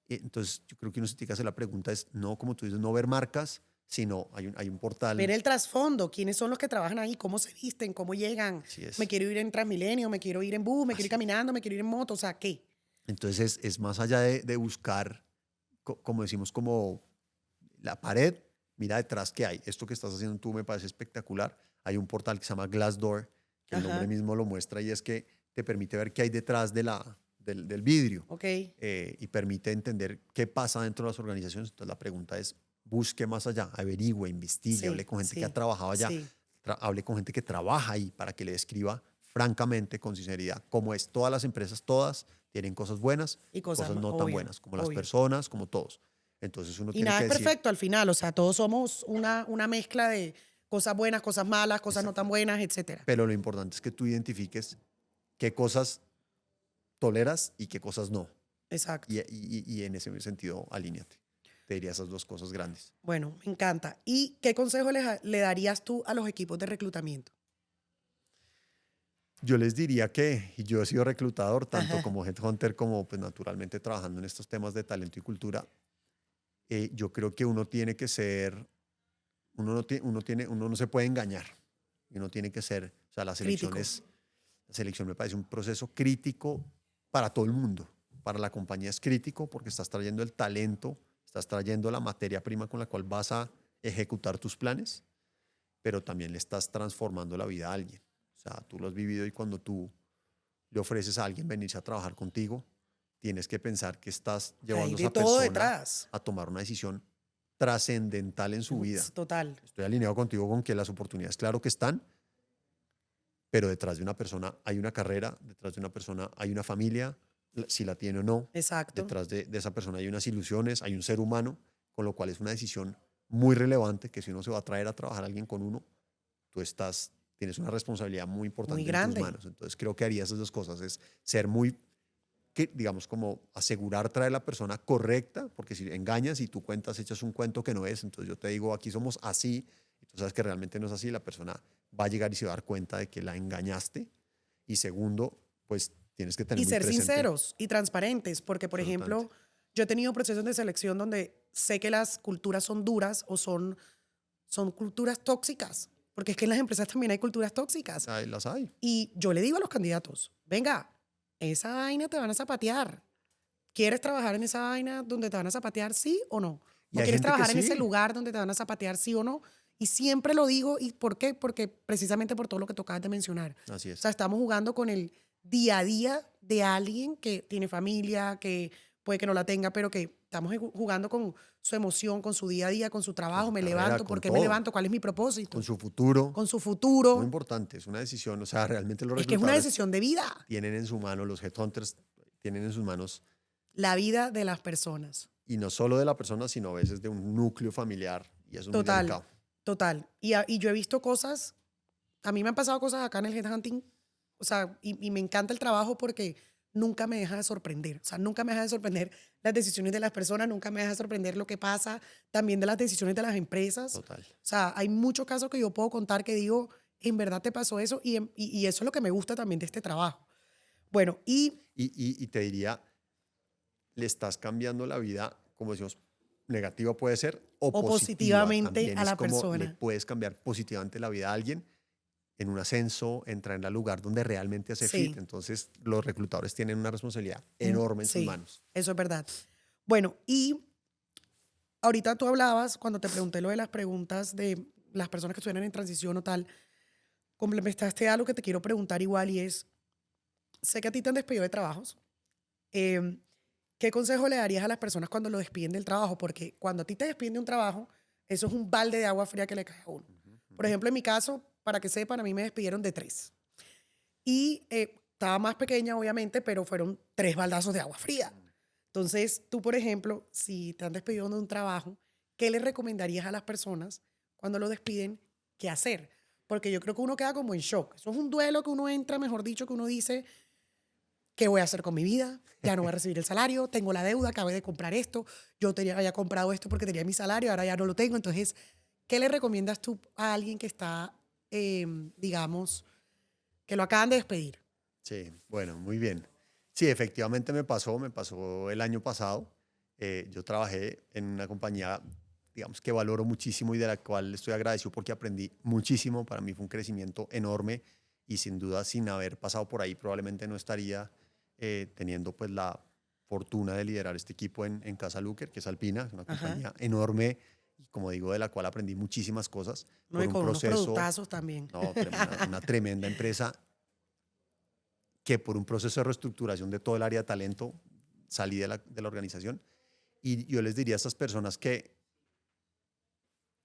Entonces, yo creo que uno se tiene que hacer la pregunta es, no, como tú dices, no ver marcas, sino hay un ver portal. el trasfondo, quiénes son los que trabajan ahí, cómo se visten, cómo llegan. Así Me es. quiero ir en Transmilenio, me quiero ir en bus, me quiero ir Así. caminando, me quiero ir en moto, o sea, ¿qué? Entonces, es más allá de buscar, como decimos, como la pared, mira detrás qué hay. Esto que estás haciendo tú me parece espectacular. Hay un portal que se llama Glassdoor, que el nombre Ajá, mismo lo muestra y es que te permite ver qué hay detrás del vidrio ok, y permite entender qué pasa dentro de las organizaciones. Entonces, la pregunta es, busque más allá, averigüe, investigue, hable sí, con gente que ha sí, trabajado allá, sí. hable con gente que trabaja ahí para que le describa francamente, con sinceridad, cómo es. Todas las empresas, todas tienen cosas buenas, Y cosas, cosas no tan obvio, buenas, como las obvio. personas, como todos. Entonces uno Y tiene nada que es decir, perfecto al final, o sea, todos somos una mezcla de cosas buenas, cosas malas, cosas no tan exactamente. buenas, etcétera. Pero lo importante es que tú identifiques qué cosas toleras y qué cosas no. Exacto. Y en ese sentido, alíñate. Te diría esas 2 cosas grandes. Bueno, me encanta. ¿Y qué consejo le darías tú a los equipos de reclutamiento? Yo les diría que, y yo he sido reclutador, tanto Ajá, como headhunter, como pues naturalmente trabajando en estos temas de talento y cultura, yo creo que uno tiene que ser, uno no se puede engañar. Y uno tiene que ser, o sea, crítico. la selección me parece un proceso crítico para todo el mundo. Para la compañía es crítico porque estás trayendo el talento, estás trayendo la materia prima con la cual vas a ejecutar tus planes, pero también le estás transformando la vida a alguien. O sea, tú lo has vivido y cuando tú le ofreces a alguien venirse a trabajar contigo, tienes que pensar que estás Hay llevando a de esa todo persona detrás. a tomar una decisión trascendental en su vida. Total. Estoy alineado contigo con que las oportunidades, claro que están, pero detrás de una persona hay una carrera, detrás de una persona hay una familia, si la tiene o no, Exacto. detrás de esa persona hay unas ilusiones, hay un ser humano, con lo cual es una decisión muy relevante que si uno se va a traer a trabajar a alguien con uno, tienes una responsabilidad muy Muy importante en tus grande. manos. Entonces creo que haría esas 2 cosas, es ser muy, digamos, como asegurar traer a la persona correcta, porque si engañas y tú cuentas, echas un cuento que no es, entonces yo te digo, aquí somos así, y tú sabes que realmente no es así, la persona va a llegar y se va a dar cuenta de que la engañaste. Y segundo, pues tienes que tener Y muy ser presente, sinceros y transparentes, porque, por absolutamente, ejemplo, yo he tenido procesos de selección donde sé que las culturas son duras o son culturas tóxicas, porque es que en las empresas también hay culturas tóxicas. ahí las hay. Y yo le digo a los candidatos, venga, esa vaina te van a zapatear. ¿Quieres trabajar en esa vaina donde te van a zapatear, sí o no? Y ¿O hay quieres gente que trabajar en ese sí, lugar donde te van a zapatear, sí o no? Y siempre lo digo. ¿Y por qué? Porque precisamente por todo lo que tú acabas de mencionar. así O sea, es. estamos jugando con el día a día de alguien que tiene familia, que puede que no la tenga, pero que estamos jugando con su emoción, con su día a día, con su Con trabajo. su Me carrera, levanto, con ¿por qué me todo, levanto? ¿Cuál es mi con propósito? su futuro. Con su Es muy futuro. importante, es una decisión. O sea, realmente los Es que es una reclutadores decisión de vida. tienen en su mano, los headhunters tienen en sus manos, La vida de las personas. y no solo de la persona, sino a veces de un núcleo familiar, y eso es muy Total, delicado. total. Y yo he visto cosas, a mí me han pasado cosas acá en el headhunting, o sea, y me encanta el trabajo porque nunca me deja de sorprender. O sea, nunca me deja de sorprender las decisiones de las personas, nunca me deja de sorprender lo que pasa también de las decisiones de las empresas. O Total. sea, hay muchos casos que yo puedo contar que digo, en verdad te pasó eso, y eso es lo que me gusta también de este trabajo. Bueno, Y te diría, le estás cambiando la vida, como decimos, negativa puede ser, o positiva positivamente también. a Es la como le persona. puedes cambiar positivamente la vida a alguien en un ascenso, entrar en el lugar donde realmente hace fit. Sí. Entonces, los reclutadores tienen una responsabilidad enorme en sus Sí, manos. eso es verdad. Bueno, y ahorita tú hablabas, cuando te pregunté lo de las preguntas de las personas que estuvieran en transición o tal, complementaste algo que te quiero preguntar igual y es, sé que a ti te han despedido de trabajos. eh, ¿Qué consejo le darías a las personas cuando lo despiden del trabajo? Porque cuando a ti te despiden de un trabajo, eso es un balde de agua fría que le cae a uno. Por ejemplo, en mi caso, para que sepan, a mí me despidieron de 3. Y estaba más pequeña, obviamente, pero fueron 3 baldazos de agua fría. Entonces, tú, por ejemplo, si te han despedido de un trabajo, ¿qué le recomendarías a las personas cuando lo despiden? ¿Qué hacer? Porque yo creo que uno queda como en shock. Eso es un duelo que uno entra, mejor dicho, que uno dice, ¿qué voy a hacer con mi vida? Ya no voy a recibir el salario, tengo la deuda, acabé de comprar esto, había comprado esto porque tenía mi salario, ahora ya no lo tengo. Entonces, ¿qué le recomiendas tú a alguien que está, digamos, que lo acaban de despedir? Sí, bueno, muy bien. Sí, efectivamente me pasó el año pasado. Yo trabajé en una compañía, digamos, que valoro muchísimo y de la cual estoy agradecido porque aprendí muchísimo. Para mí fue un crecimiento enorme y sin duda sin haber pasado por ahí probablemente no estaría teniendo pues la fortuna de liderar este equipo en Casa Luker, que es Alpina, es una Ajá. compañía enorme y como digo, de la cual aprendí muchísimas cosas No, por y un con unos proceso, productazos también. no, una tremenda empresa que por un proceso de reestructuración de todo el área de talento salí de la organización. Y yo les diría a estas personas que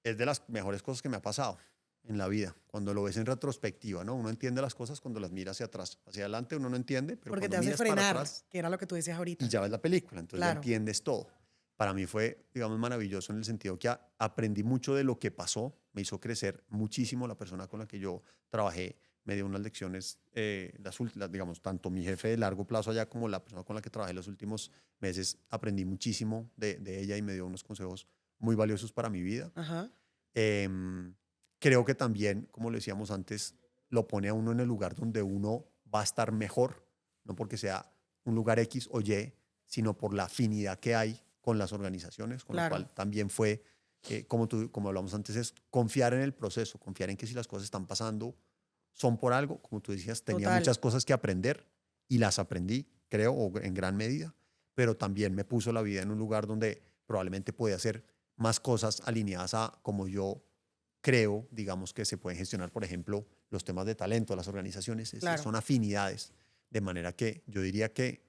es de las mejores cosas que me ha pasado en la vida, cuando lo ves en retrospectiva, ¿no? Uno entiende las cosas cuando las mira hacia atrás. Hacia adelante uno no entiende, pero Porque cuando te hace miras para frenar, atrás que era lo que tú decías y ahorita. ya ves la película, entonces ya Claro. entiendes todo. Para mí fue, digamos, maravilloso en el sentido que aprendí mucho de lo que pasó, me hizo crecer muchísimo la persona con la que yo trabajé, me dio unas lecciones, digamos, tanto mi jefe de largo plazo allá como la persona con la que trabajé los últimos meses, aprendí muchísimo de ella y me dio unos consejos muy valiosos para mi vida. Ajá. Em, Creo que también, como lo decíamos antes, lo pone a uno en el lugar donde uno va a estar mejor, no porque sea un lugar X o Y, sino por la afinidad que hay con las organizaciones, con lo Claro. cual también fue, como hablamos antes, es confiar en el proceso, confiar en que si las cosas están pasando, son por algo. Como tú decías, tenía Total. muchas cosas que aprender y las aprendí, creo, o en gran medida, pero también me puso la vida en un lugar donde probablemente podía hacer más cosas alineadas a como yo creo, digamos, que se pueden gestionar, por ejemplo, los temas de talento de las organizaciones. Claro. Son afinidades, de manera que yo diría que,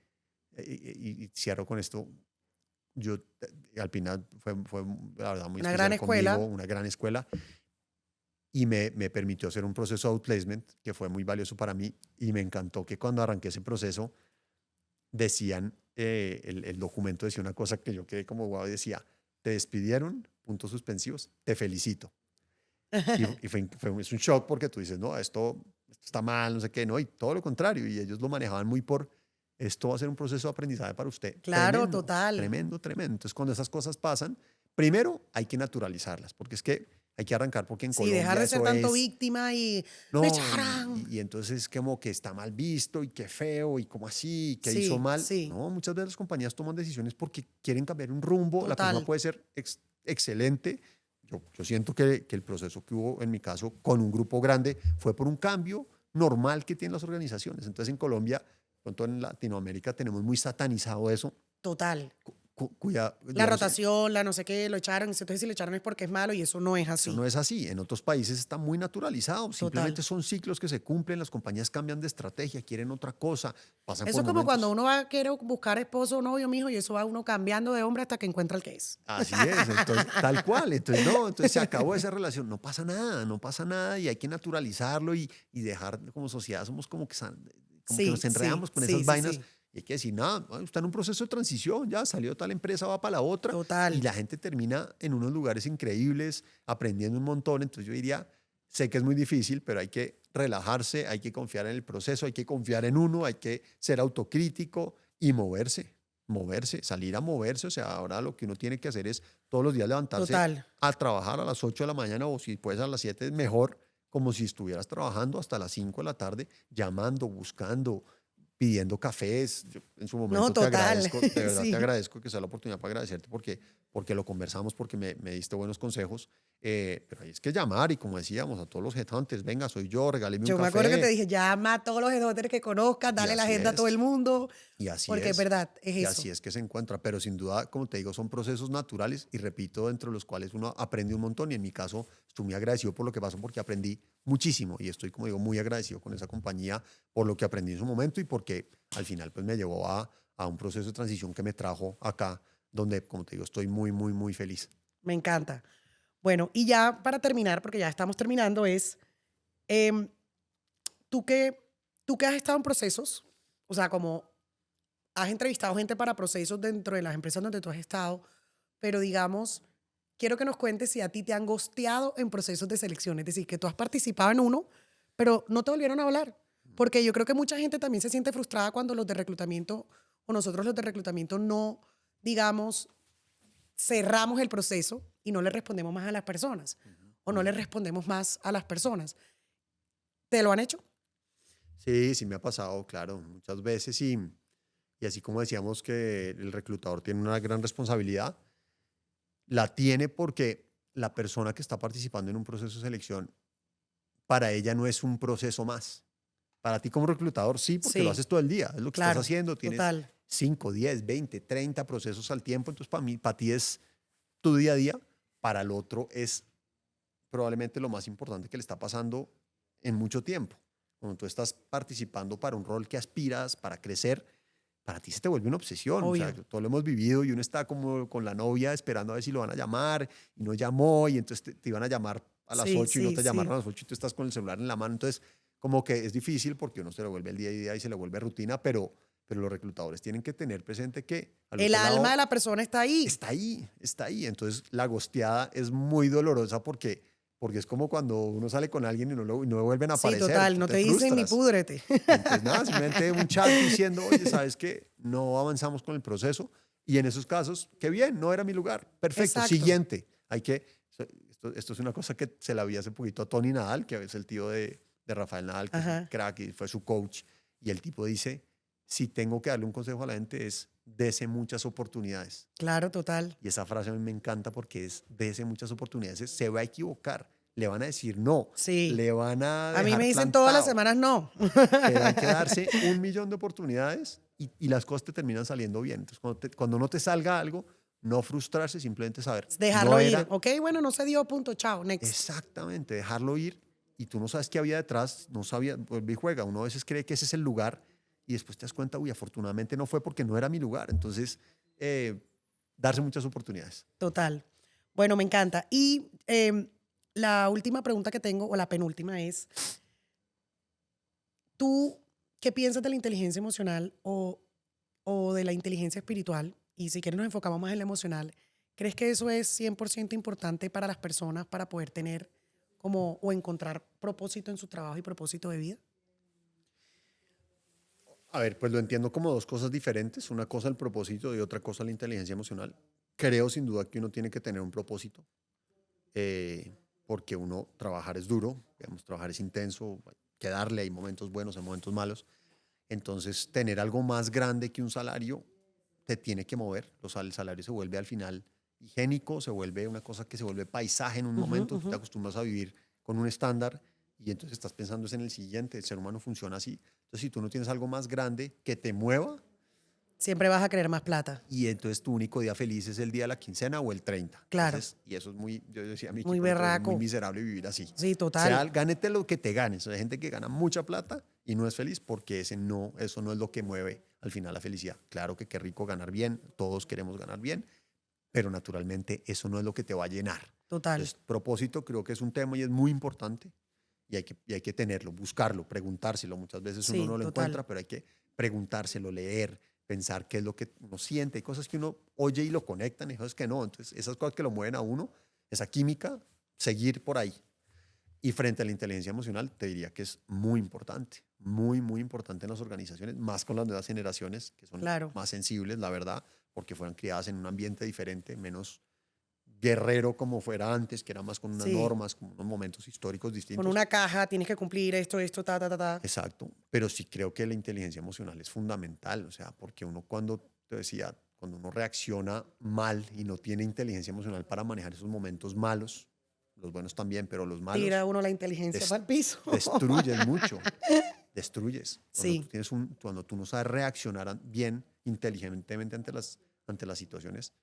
y cierro con esto, yo, Alpina fue la verdad muy Una gran especial conmigo, escuela. una gran escuela, y me permitió hacer un proceso de outplacement que fue muy valioso para mí, y me encantó que cuando arranqué ese proceso decían, el documento decía una cosa que yo quedé como guau, decía, te despidieron, puntos suspensivos, te felicito. Es un shock porque tú dices, no, esto está mal, no sé qué, no, y todo lo contrario, y ellos lo manejaban muy por, esto va a ser un proceso de aprendizaje para usted. Claro, Tremendo, total. tremendo, tremendo. Entonces, cuando esas cosas pasan, primero hay que naturalizarlas, porque es que hay que arrancar, porque en Sí, dejar Colombia de ser eso tanto es, víctima y me no, echaran. y entonces como que está mal visto, y qué feo, y como así, y qué hizo Sí, mal. sí, No, muchas veces las compañías toman decisiones porque quieren cambiar un rumbo, la persona total. puede ser excelente. Yo siento que el proceso que hubo en mi caso con un grupo grande fue por un cambio normal que tienen las organizaciones. Entonces en Colombia, pronto en Latinoamérica tenemos muy satanizado eso, Total. cuya, La digamos, rotación, la no sé qué, lo echaron. Entonces, si lo echaron es porque es malo y eso no es eso así. no es así. En otros países está muy naturalizado. Total. Simplemente son ciclos que se cumplen, las compañías cambian de estrategia, quieren otra cosa, pasan Eso por es como cuando momentos. uno va a querer buscar esposo o novio, mijo, y eso va uno cambiando de hombre hasta que encuentra el que es. Así es, entonces, tal cual. Entonces, no, entonces se acabó esa relación. No pasa nada, no pasa nada y hay que naturalizarlo y dejar como sociedad, somos como que nos Sí, sí, enredamos con esas sí, sí, vainas sí. Y hay que decir, nada, está en un proceso de transición, ya salió tal empresa, va para la otra. Total. Y la gente termina en unos lugares increíbles, aprendiendo un montón. Entonces yo diría, sé que es muy difícil, pero hay que relajarse, hay que confiar en el proceso, hay que confiar en uno, hay que ser autocrítico y moverse, salir a moverse. O sea, ahora lo que uno tiene que hacer es todos los días levantarse Total. a trabajar a las 8 de la mañana o si puedes a las 7 mejor, como si estuvieras trabajando hasta las 5 de la tarde, llamando, buscando, pidiendo cafés. Yo en su No, momento te total. agradezco, de verdad te Sí. agradezco que sea la oportunidad para agradecerte porque lo conversamos, porque me diste buenos consejos. Pero ahí es que llamar y como decíamos a todos los headhunters, venga, soy yo, regáleme un Yo me acuerdo que te café. dije, llama a todos los headhunters que conozcas, Y dale la así agenda a todo el es. mundo, Y así porque es es. verdad, es Y eso. así es que se encuentra. Pero sin duda, como te digo, son procesos naturales y repito, dentro de los cuales uno aprende un montón. Y en mi caso, estoy muy agradecido por lo que pasó porque aprendí muchísimo. Y estoy, como digo, muy agradecido con esa compañía por lo que aprendí en su momento y porque al final pues me llevó a un proceso de transición que me trajo acá, donde, como te digo, estoy muy, muy, muy feliz. Me encanta. Bueno, y ya para terminar, porque ya estamos terminando, es, em, tú que, tú que has estado en procesos, o sea, como has entrevistado gente para procesos dentro de las empresas donde tú has estado, pero digamos, quiero que nos cuentes si a ti te han gosteado en procesos de selección, es decir, que tú has participado en uno, pero no te volvieron a hablar. Porque yo creo que mucha gente también se siente frustrada cuando los de reclutamiento o nosotros los de reclutamiento no, digamos, cerramos el proceso y no le respondemos más a las personas o no le respondemos más a las personas. ¿Te lo han hecho? Sí, sí me ha pasado, claro, muchas veces. Y así como decíamos que el reclutador tiene una gran responsabilidad, la tiene porque la persona que está participando en un proceso de selección, para ella no es un proceso más. Para ti como reclutador sí, porque lo Sí, haces todo el día, es lo que estás claro, haciendo, tienes total. 5, 10, 20, 30 procesos al tiempo, entonces para ti es tu día a día, para el otro es probablemente lo más importante que le está pasando en mucho tiempo. Cuando tú estás participando para un rol que aspiras, para crecer, para ti se te vuelve una obsesión. O sea, Obvio. todo lo hemos vivido y uno está como con la novia esperando a ver si lo van a llamar y no llamó y entonces te iban a llamar a las Sí, 8 y no sí, te llamaron sí. a las 8 y tú estás con el celular en la mano. Entonces, como que es difícil porque uno se lo vuelve el día a día y se le vuelve rutina, pero los reclutadores tienen que tener presente que al El otro alma de lado la persona está ahí. está ahí, está ahí. Entonces, la gosteada es muy dolorosa porque es como cuando uno sale con alguien y no vuelven a Sí, aparecer, total. tú No te te dicen ni frustras. púdrete. Y entonces, nada, simplemente un chat diciendo, oye, ¿sabes qué? No avanzamos con el proceso. Y en esos casos, qué bien, no era mi lugar. Perfecto, Exacto. siguiente. Esto es una cosa que se la vi hace poquito a Tony Nadal, que es el tío de Rafael Nadal, que es un Ajá. crack y fue su coach. Y el tipo dice, si tengo que darle un consejo a la gente es, dese muchas oportunidades. Claro, total. Y esa frase a mí me encanta porque es, dese muchas oportunidades, se va a equivocar, le van a decir no, Sí. le van a A mí me dejar dicen todas las plantado, semanas no. pero hay que darse 1.000.000 de oportunidades y las cosas te terminan saliendo bien. Entonces, cuando no te salga algo, no frustrarse, simplemente saber, no Dejarlo ir. era Ok, bueno, no se dio, punto, chao, next. exactamente, dejarlo ir y tú no sabes qué había detrás, no sabía, vuelve y juega. Uno a veces cree que ese es el lugar y después te das cuenta, uy, afortunadamente no fue porque no era mi lugar. Entonces, darse muchas oportunidades. Total. Bueno, me encanta. Y la última pregunta que tengo, o la penúltima, es, ¿tú qué piensas de la inteligencia emocional o de la inteligencia espiritual? Y si quieres nos enfocamos más en la emocional. ¿Crees que eso es 100% importante para las personas para poder tener como o encontrar propósito en su trabajo y propósito de vida? A ver, pues lo entiendo como dos cosas diferentes. Una cosa el propósito y otra cosa la inteligencia emocional. Creo sin duda que uno tiene que tener un propósito, porque uno trabajar es duro, digamos, trabajar es intenso, hay que darle, hay momentos buenos, hay momentos malos. Entonces, tener algo más grande que un salario te tiene que mover. El salario se vuelve al final higiénico, se vuelve una cosa que se vuelve paisaje en un Ujú, momento, tú ujú. te acostumbras a vivir con un estándar y entonces estás pensando es en el siguiente, el ser humano funciona así. Entonces, si tú no tienes algo más grande que te mueva, Siempre vas a querer más plata. y entonces tu único día feliz es el día de la quincena o el 30. Claro. Entonces, y eso es muy, yo decía a mi Muy equipo el otro día, es muy berraco. miserable vivir así. Sí, O sea, total. gánete lo que te ganes. Hay gente que gana mucha plata y no es feliz porque eso no es lo que mueve al final la felicidad. Claro que qué rico ganar bien, todos queremos ganar bien, pero naturalmente eso no es lo que te va a llenar. Total. Entonces, propósito creo que es un tema y es muy importante y hay que tenerlo, buscarlo, preguntárselo. Muchas veces uno Sí, no lo total. encuentra, pero hay que preguntárselo, leer, pensar qué es lo que uno siente. Hay cosas que uno oye y lo conectan y cosas que no. Entonces, esas cosas que lo mueven a uno, esa química, seguir por ahí. Y frente a la inteligencia emocional, te diría que es muy importante, muy, muy importante en las organizaciones, más con las nuevas generaciones, que son Claro. más sensibles, la verdad, porque fueron criadas en un ambiente diferente, menos guerrero como fuera antes, que era más con unas Sí. normas, con unos momentos históricos Con distintos. una caja tienes que cumplir esto, ta, ta, ta, ta. Exacto, pero sí creo que la inteligencia emocional es fundamental, o sea, porque uno cuando, te decía, cuando uno reacciona mal y no tiene inteligencia emocional para manejar esos momentos malos, los buenos también, pero los Tira malos, uno la inteligencia des- para el piso. destruyes mucho, destruyes. Sí, Cuando tú no sabes reaccionar bien, inteligentemente ante las situaciones,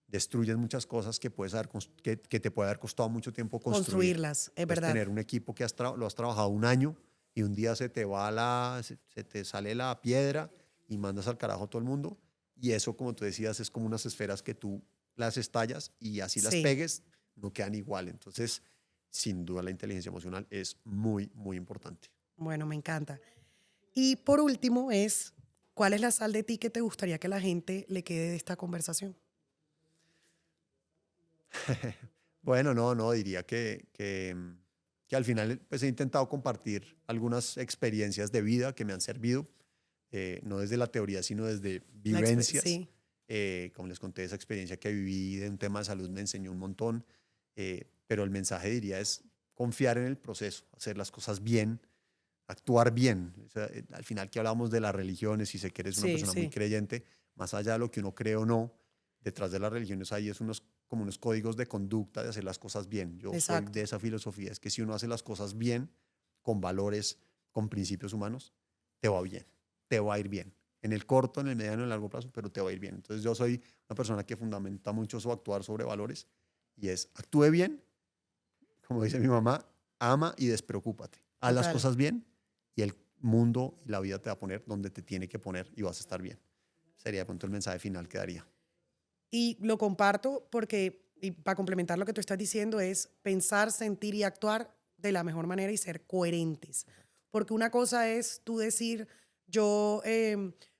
destruyes muchas cosas que, que te puede haber costado mucho tiempo construir. construirlas, es Puedes verdad. tener un equipo que lo has trabajado un año y un día se te sale la piedra y mandas al carajo a todo el mundo. Y eso, como tú decías, es como unas esferas que tú las estallas y así las Sí, pegues, no quedan igual. Entonces, sin duda, la inteligencia emocional es muy, muy importante. bueno, me encanta. Y por último es, ¿cuál es la sal de ti que te gustaría que la gente le quede de esta conversación? Bueno, no, diría que al final pues, he intentado compartir algunas experiencias de vida que me han servido, no desde la teoría, sino desde vivencias. Sí, Como les conté, esa experiencia que viví de un tema de salud me enseñó un montón, pero el mensaje diría es confiar en el proceso, hacer las cosas bien, actuar bien. O sea, al final que hablamos de las religiones, y sé que eres una sí, persona muy sí, creyente, más allá de lo que uno cree o no, detrás de las religiones hay como unos códigos de conducta de hacer las cosas bien. Yo soy exacto, de esa filosofía, es que si uno hace las cosas bien, con valores, con principios humanos, te va bien, te va a ir bien. En el corto, en el mediano, en el largo plazo, pero te va a ir bien. Entonces yo soy una persona que fundamenta mucho su actuar sobre valores y es actúe bien, como dice mi mamá, ama y despreocúpate. Haz las total. cosas bien y el mundo y la vida te va a poner donde te tiene que poner y vas a estar bien. Sería de pronto el mensaje final que daría. Y lo comparto porque, y para complementar lo que tú estás diciendo, es pensar, sentir y actuar de la mejor manera y ser coherentes. Porque una cosa es tú decir, yo,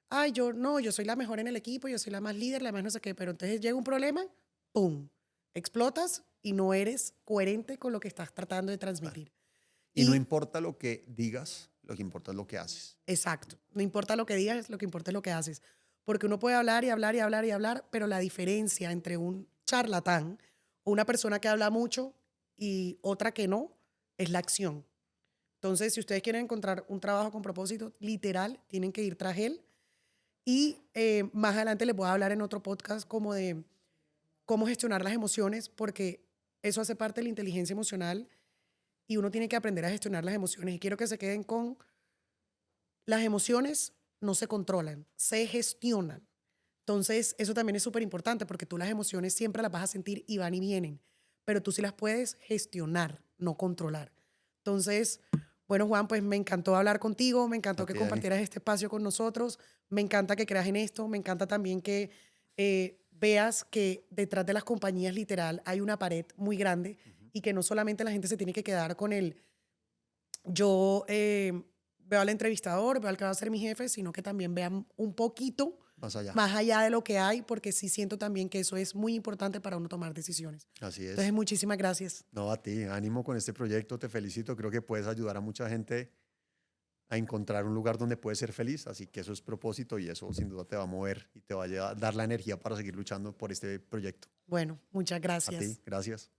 ay, yo no, yo soy la mejor en el equipo, yo soy la más líder, la más no sé qué, pero entonces llega un problema, ¡pum! Explotas y no eres coherente con lo que estás tratando de Claro. transmitir. Y no Y importa lo que digas, lo que importa es lo que haces. exacto. No importa lo que digas, lo que importa es lo que haces. Porque uno puede hablar y hablar y hablar y hablar, pero la diferencia entre un charlatán o una persona que habla mucho y otra que no es la acción. Entonces, si ustedes quieren encontrar un trabajo con propósito, literal, tienen que ir tras él. Y más adelante les voy a hablar en otro podcast como de cómo gestionar las emociones, porque eso hace parte de la inteligencia emocional y uno tiene que aprender a gestionar las emociones. Y quiero que se queden con las emociones no se controlan, se gestionan. Entonces, eso también es súper importante porque tú las emociones siempre las vas a sentir y van y vienen, pero tú sí las puedes gestionar, no controlar. Entonces, bueno, Juan, pues me encantó hablar contigo, me A encantó que ti, Dani. compartieras este espacio con nosotros, me encanta que creas en esto, me encanta también que veas que detrás de las compañías literal hay una pared muy grande Ujú. y que no solamente la gente se tiene que quedar con el yo veo al entrevistador, veo al que va a ser mi jefe, sino que también vean un poquito Más allá. más allá de lo que hay, porque sí siento también que eso es muy importante para uno tomar decisiones. Así Entonces, es. muchísimas gracias. No, a ti, ánimo con este proyecto, te felicito. Creo que puedes ayudar a mucha gente a encontrar un lugar donde puedes ser feliz, así que eso es propósito y eso sin duda te va a mover y te va a dar la energía para seguir luchando por este proyecto. Bueno, muchas A ti, gracias. gracias.